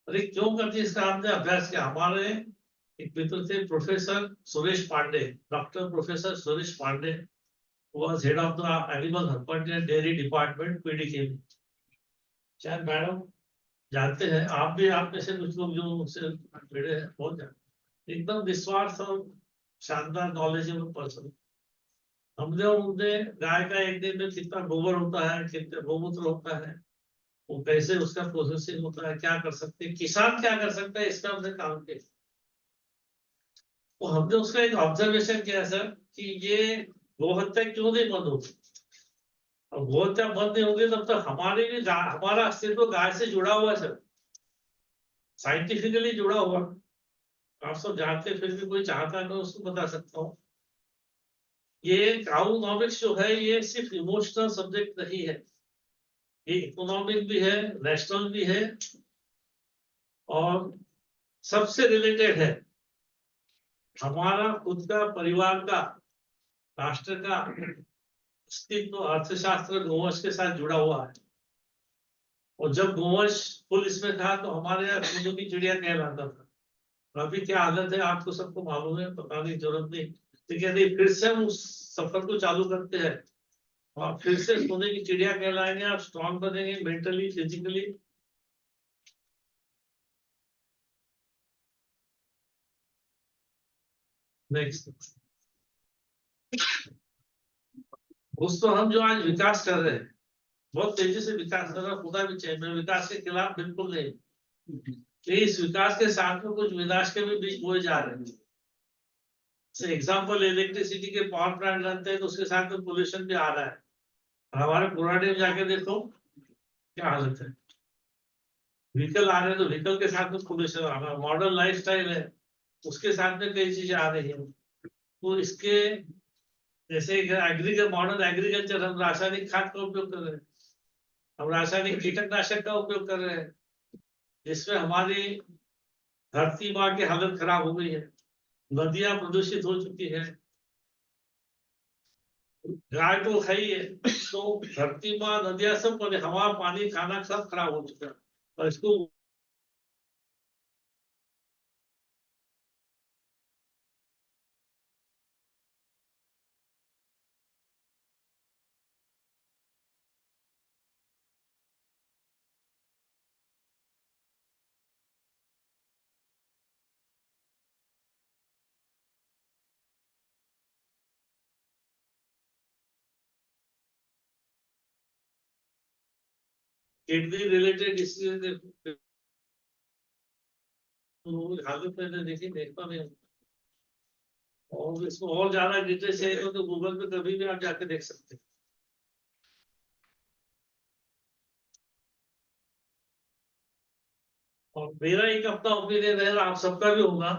अरे क्यों करते इसका हमने अभ्यास किया। हमारे एक मित्र थे professor Suresh Pande, doctor professor Suresh Pande, was head of the animal husbandry and dairy department PDK। शायद मैडम जानते हैं, आप भी, आप में से कुछ लोग जो उनसे मिले हैं बहुत जानते। एकदम निस्वार्थ और शानदार नॉलेजेबल पर्सन। हमने और उनने गाय का एक दिन में कितना गोबर होता है, कितने गोमूत्र होता है, वो कैसे उसका प्रोसेसिंग होता है, क्या कर सकते हैं, किसान क्या कर सकता है, इसका हमने काम किया। तो हमने उसका एक ऑब्जर्वेशन किया सर कि ये गोहत्या क्यों नहीं बंद होती। और गोहत्या बंद नहीं होगी तब तक हमारे भी हमारा अस्तित्व गाय से जुड़ा हुआ है सर, साइंटिफिकली जुड़ा हुआ। आप सब जानते, फिर भी कोई चाहता है मैं उसको बता सकता हूँ। ये काउनॉमिक्स जो है ये सिर्फ इमोशनल सब्जेक्ट नहीं है, ये इकोनॉमिक भी है, नेशनल भी है, और सबसे रिलेटेड है। हमारा खुद का, परिवार का, राष्ट्र का अस्तित्व अर्थशास्त्र गोवंश के साथ जुड़ा हुआ है। और जब गोवंश फुल इसमें था तो हमारे यहाँ फूलों की चिड़िया कहलाता था। और अभी क्या हालत है आपको सबको मालूम है, बताने की जरूरत नहीं। ठीक है, नहीं फिर से हम उस सफर को चालू करते हैं और फिर से सोने की चिड़िया कहलाएंगे। आप स्ट्रॉन्ग बनेंगे मेंटली, फिजिकली। नेक्स्ट दोस्तों, हम जो आज विकास कर रहे हैं, बहुत तेजी से विकास कर रहा है, खुदा भी चाहिए, मैं विकास के खिलाफ बिल्कुल नहीं। कि इस विकास के साथ में कुछ विनाश के भी बीज बोए जा रहे हैं। एग्जाम्पल, इलेक्ट्रिसिटी के पावर प्लांट बनते हैं तो उसके साथ में पोल्यूशन भी आ रहा है। हमारे पुराने में जाके देखो क्या हालत है। व्हीकल आ रहे हैं तो व्हीकल के साथ में पोल्यूशन आ रहा है। मॉडर्न लाइफस्टाइल है, उसके साथ में कई चीजें आ रही है। तो इसके जैसे मॉडर्न एग्रीकल्चर, हम रासायनिक खाद का उपयोग कर रहे हैं, हम रासायनिक कीटनाशक का उपयोग कर रहे हैं, जिसमें हमारी धरती माँ की हालत खराब हो गई है, नदियां प्रदूषित हो चुकी है। गाय तो है ही है, तो धरती माँ, नदियां सब, हवा, पानी, खाना सब खराब हो चुका है। और इसको किडनी रिलेटेड डिसीज हालत मैंने देखी, देखता नहीं। और इसको और ज्यादा डिटेल चाहिए तो गूगल पे कभी भी आप जाके देख सकते हैं। और मेरा एक अपना ओपिनियन है, आप सबका भी होगा,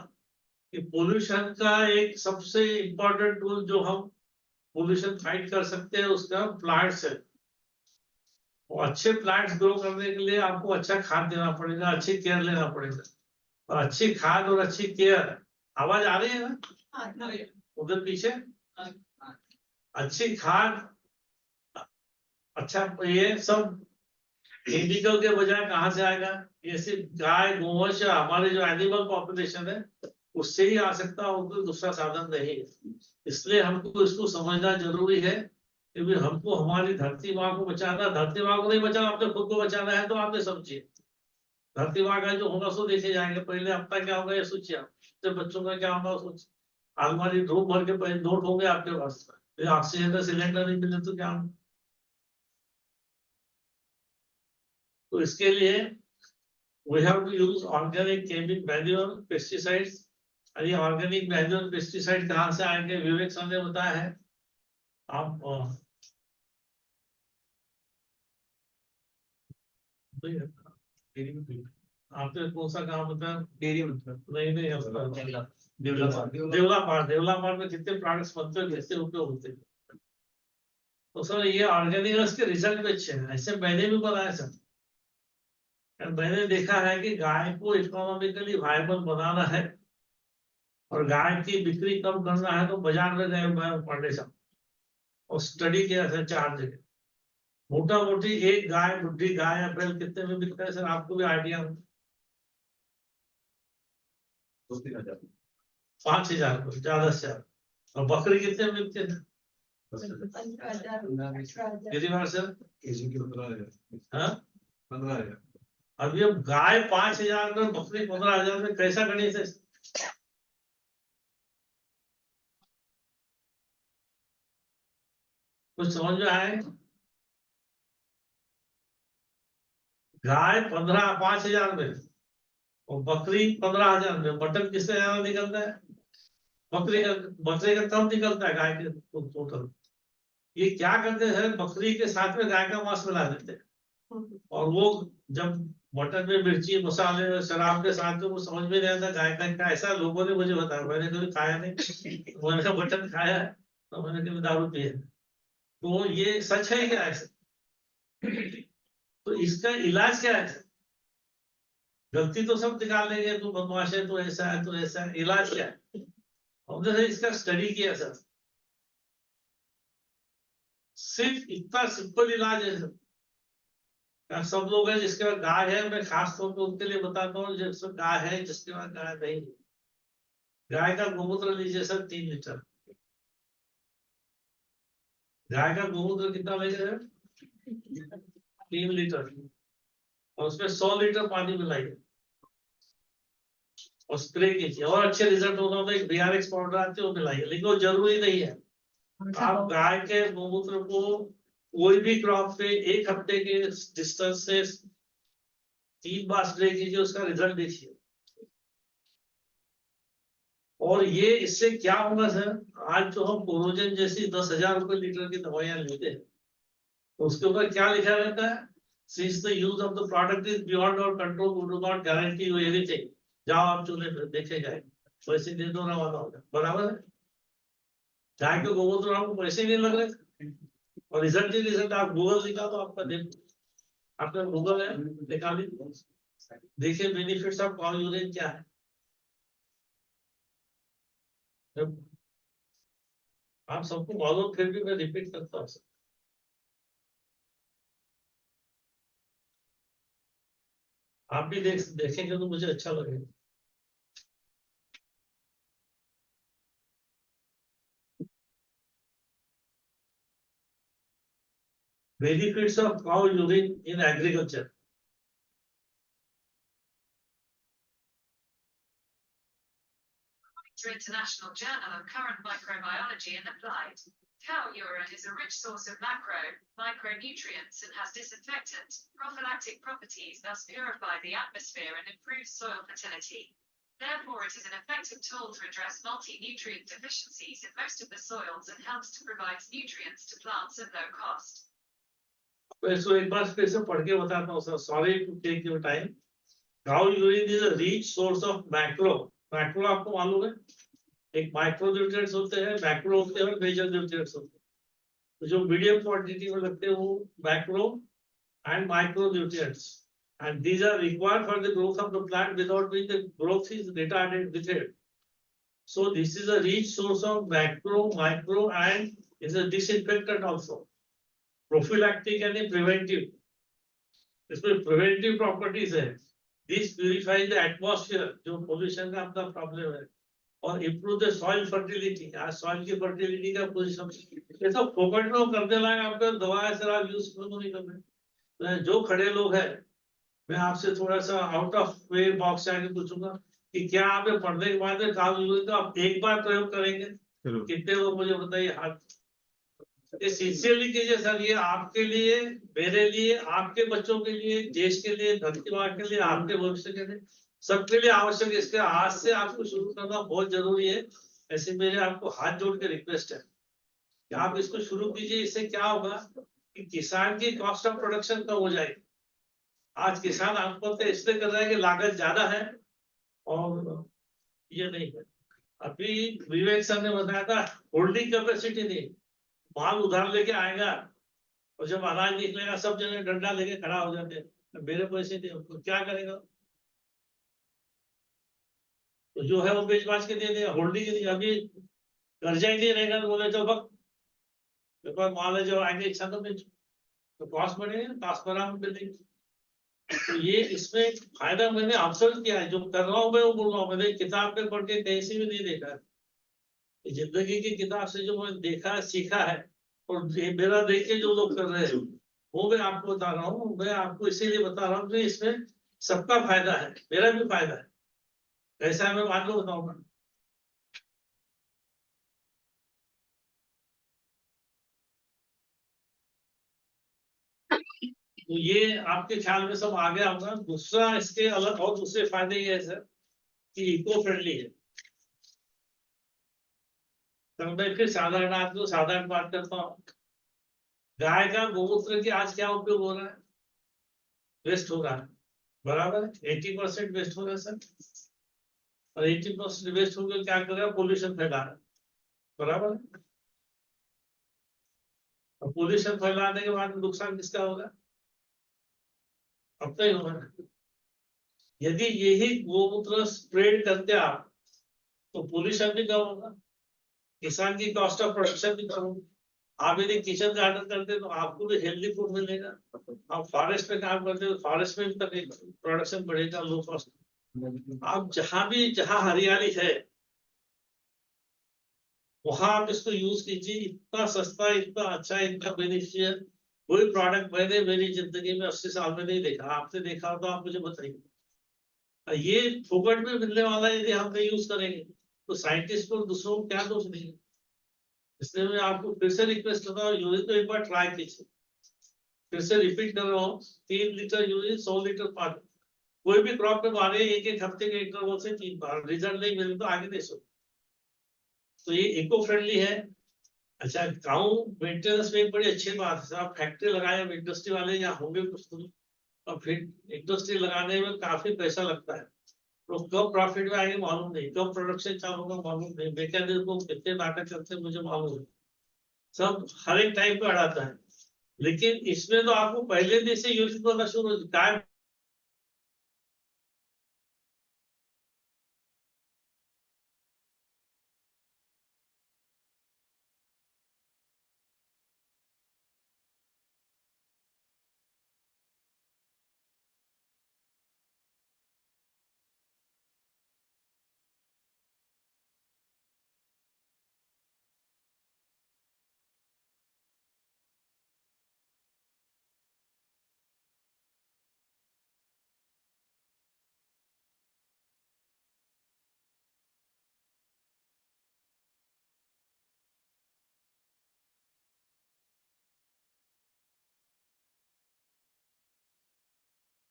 कि पोल्यूशन का एक सबसे इम्पोर्टेंट टूल जो हम पोल्यूशन फाइट कर सकते हैं उसका प्लांट्स है। और अच्छे प्लांट्स ग्रो करने के लिए आपको अच्छा खाद देना पड़ेगा, अच्छी केयर लेना पड़ेगा। और अच्छी खाद और अच्छी केयर, आवाज आ रही है ना उधर पीछे? अच्छी खाद, अच्छा ये सब केमिकल के बजाय कहाँ से आएगा? ये सिर्फ गाय गोवंश या हमारे जो एनिमल पॉपुलेशन है उससे ही आ सकता है, और कोई दूसरा साधन नहीं है। इसलिए हमको इसको समझना जरूरी है, क्योंकि हमको हमारी धरती माँ को बचाना, धरती माँ को नहीं बचाना, अपने खुद को बचाना है। तो आपने समझिए, धरती माँ का जो होगा सो देखे जाएंगे, पहले अपना क्या होगा ये सोचिए आप, तो बच्चों का क्या होगा सोचिए। अलमारी धूप भर के पहले नोट होंगे आपके पास, ऑक्सीजन का सिलेंडर नहीं मिले तो क्या होगा? तो इसके लिए we have to use organic chemical manure pesticides। और ये ऑर्गेनिक मैन्योर पेस्टिसाइड कहाँ से आएंगे? विवेक सर ने बताया है। आप आपने कौन सा काम बताया? डेयरी मतलब नहीं देवला पार्ट में कितने प्रोडक्ट्स बनते हैं, कैसे उपयोग होते हैं? तो सर ये ऑर्गेनिक के रिजल्ट भी अच्छे हैं, ऐसे मैंने भी बनाया सर। मैंने देखा है कि गाय को इकोनॉमिकली वायबल बनाना है और गाय की बिक्री कम करना है, तो बाजार में गए पढ़ने सब और स्टडी किया सर 4 जगह। मोटा मोटी एक गाय, बुढ़ी गाय अप्रैल कितने में बिकता है सर? आपको भी आइडिया हो? 5,000 ज्यादा से ज्यादा। और बकरी कितने में बिकते हैं? गिरिवार सर हाँ 15,000। अब ये गाय 5,000 में, बकरी 15,000 में, कैसा गणित है? कुछ समझ में आए? गाय 5,000 में और बकरी 15,000 में, मटन किससे ज्यादा निकलता है? बकरी का कम निकलता है गाय के टोटल। ये क्या करते हैं, बकरी के साथ में गाय का मांस मिला देते हैं, और वो जब मटन में मिर्ची मसाले शराब के साथ में वो समझ में नहीं आता गाय का क्या। ऐसा लोगों ने मुझे बताया, मैंने कभी खाया नहीं, मैंने कहा मटन खाया है तो मैंने कभी दारू पी है। तो ये सच है क्या ऐसा? तो इसका इलाज क्या है? गलती तो सब निकाल लेंगे, तू बदमाश है, तो ऐसा है, तो ऐसा है। इलाज क्या है? हमने इसका स्टडी किया सर, सिर्फ इतना सिंपल इलाज है सर। सब लोग हैं जिसके पास गाय है, मैं खास तौर पे उनके लिए बताता हूँ जिसके गाय है, जिसके पास गाय नहीं है। गाय का गोमूत्र लीजिए सर 3 लीटर। गाय का गोमूत्र कितना लगेगा? 3 लीटर। और उसमें 100 लीटर पानी मिलाइए और स्प्रे कीजिए, और अच्छे रिजल्ट होना तो एक BRX पाउडर आती है वो मिलाइए, लेकिन वो जरूरी नहीं है। आप गाय के गोमूत्र को कोई भी क्रॉप पे 1 हफ्ते के डिस्टेंस से 3 बार स्प्रे कीजिए, उसका रिजल्ट देखिए। और ये इससे क्या होगा सर, आज जो हम कोरोजन जैसी 10,000 रुपए लीटर की दवाइयां लेते हैं, तो उसके ऊपर क्या लिखा रहता है? Since the use of the product is beyond our control, we do not guarantee you anything। जाओ आप चूल्हे पे देखे जाए, पैसे दे दो ना वाला होगा, बराबर है। गाय के गोमूत्र आपको पैसे नहीं लग रहे, और रिजल्ट ही रिजल्ट। आप गूगल निकालो, आपका देखो, आपका गूगल है, निकालिए, देखिए बेनिफिट्स ऑफ काउ यूरिन क्या है। आप सबको मालूम, फिर भी मैं रिपीट करता हूँ। आप भी देखेंगे तो मुझे अच्छा लगेगा। Benefits of cow urine in agriculture। International Journal of Current Microbiology and Applied. Cow urine is a rich source of micronutrients and has disinfectant, prophylactic properties, thus purify the atmosphere and improve soil fertility. Therefore, it is an effective tool to address multi-nutrient deficiencies in most of the soils and helps to provide nutrients to plants at low cost. इसको एक बार फिर से पढ़ के बताता हूँ sir, sorry to take your time. Cow urine is a rich source of macro. Macro आपको मालूम है, एक माइक्रो न्यूट्रिएंट्स होते हैं, मैक्रो होते हैं और मेजर न्यूट्रिएंट्स होते हैं। तो जो मीडियम क्वांटिटी में लगते हैं वो macro, and micronutrients. And these are required for the growth of the plant, without which the growth is retarded with it. So this is a rich source of macro, micro, and is a disinfectant also. Prophylactic and preventive. इसमें preventive properties है. This purifies the atmosphere, जो pollution का अपना problem है, और improve the soil fertility. आज soil की fertility का position ये सब फोकट में करने लायक आपका दवा है, सर आप यूज क्यों नहीं कर रहे? जो खड़े लोग हैं, मैं आपसे थोड़ा सा आउट ऑफ वे बॉक्स आके पूछूंगा कि क्या आप ये पढ़ने के बाद में काम यूज तो आप एक बार प्रयोग करेंगे? कितने लोग मुझे बताइए हाथ? ये सिंसियरली कीजिए सर, ये आपके लिए, मेरे लिए, आपके बच्चों के लिए, देश के लिए, धरती माँ के लिए, आपके भविष्य के लिए, सबके लिए आवश्यक है। इसके आज से आपको शुरू करना बहुत जरूरी है। ऐसे मेरे आपको हाथ जोड़ के रिक्वेस्ट है कि आप इसको शुरू कीजिए। इससे क्या होगा कि किसान की कॉस्ट ऑफ प्रोडक्शन कम हो जाएगी। आज किसान आत्महत्या इसलिए कर रहा है कि लागत ज्यादा है और ये नहीं है। अभी विवेक सर ने बताया था होल्डिंग कैपेसिटी नहीं, माल उधार लेके आएगा और जब अनाज निकलेगा सब जगह डंडा लेके खड़ा हो जाते हैं, मेरे पैसे नहीं, तो क्या करेगा? तो जो है वो बेच बाच के दे देगा, होल्डिंग नहीं। अभी कर्जा ही नहीं रहेगा तो बोले तो वक्त मेरे पास माल है, जब आएंगे इच्छा तो बेचो, तो कॉस्ट बढ़ेगा, कॉस्ट पर हम बिल्डिंग। तो ये इसमें फायदा मैंने ऑब्जर्व किया है, जो कर रहा हूँ मैं वो बोल रहा हूँ। मैंने किताब पे पढ़ के कहीं से भी नहीं देखा है, जिंदगी की किताब से जो मैंने देखा सीखा है, और मेरा देख के जो लोग कर रहे हैं वो मैं आपको बता रहा हूँ। मैं आपको इसीलिए बता रहा हूँ कि इसमें सबका फायदा है, मेरा भी फायदा है। कैसा है मैं बाद में बताऊंगा। तो ये आपके ख्याल में सब आ गया होगा। दूसरा इसके अलग और दूसरे फायदे ये है सर कि इको फ्रेंडली है। तो मैं फिर साधारण आपको साधारण बात करता हूँ। गाय का गोमूत्र की आज क्या उपयोग हो रहा है? वेस्ट हो रहा है, बराबर है। 80% वेस्ट हो रहा है सर, और 80% वेस्ट होकर क्या कर रहा है? पोल्यूशन फैला रहा है, बराबर है। और पोल्यूशन फैलाने के बाद नुकसान किसका होगा? अब तो ही होगा। यदि यही गोमूत्र स्प्रेड करते आप तो पोल्यूशन भी कम होगा, किसान की कॉस्ट ऑफ प्रोडक्शन भी कम होगी। आप यदि किचन गार्डन करते तो आपको भी हेल्दी फूड मिलेगा। आप फॉरेस्ट में काम करते तो फॉरेस्ट में भी प्रोडक्शन बढ़ेगा, लो कॉस्ट। आप जहां हरियाली है वहां आप इसको यूज कीजिए। इतना सस्ता, इतना अच्छा, इतना बेनिफिशियल कोई प्रोडक्ट मैंने मेरी जिंदगी में 80 साल में नहीं देखा। आपने देखा हो तो आप मुझे बताइए। ये फोकट में मिलने वाला यदि हम नहीं यूज करेंगे तो साइंटिस्ट को दूसरों को क्या दोष देंगे? इसलिए मैं आपको फिर से रिक्वेस्ट करता हूँ, यूरिन तो एक बार ट्राई कीजिए। फिर से रिपीट कर रहा हूँ, 3 लीटर यूरिन 100 लीटर पानी, कोई भी क्रॉप में मारे एक हफ्ते के इंटरवल से 3 बार। रिजल्ट नहीं मिले तो आगे नहीं सोचो। तो ये इको फ्रेंडली है। अच्छा, गाँव मेंटेनेंस में एक बड़ी अच्छी बात है। आप फैक्ट्री लगाए, इंडस्ट्री वाले यहाँ होंगे कुछ, और फिर इंडस्ट्री लगाने में काफी पैसा लगता है, तो कब प्रॉफिट में आएंगे मालूम नहीं, कब प्रोडक्शन चालू होगा मालूम नहीं, मैकेनिज्म को कितने नाटक करते हैं मुझे मालूम नहीं, सब हर एक टाइम पे अड़ाता है। लेकिन इसमें तो आपको पहले दिन से यूज करना शुरू,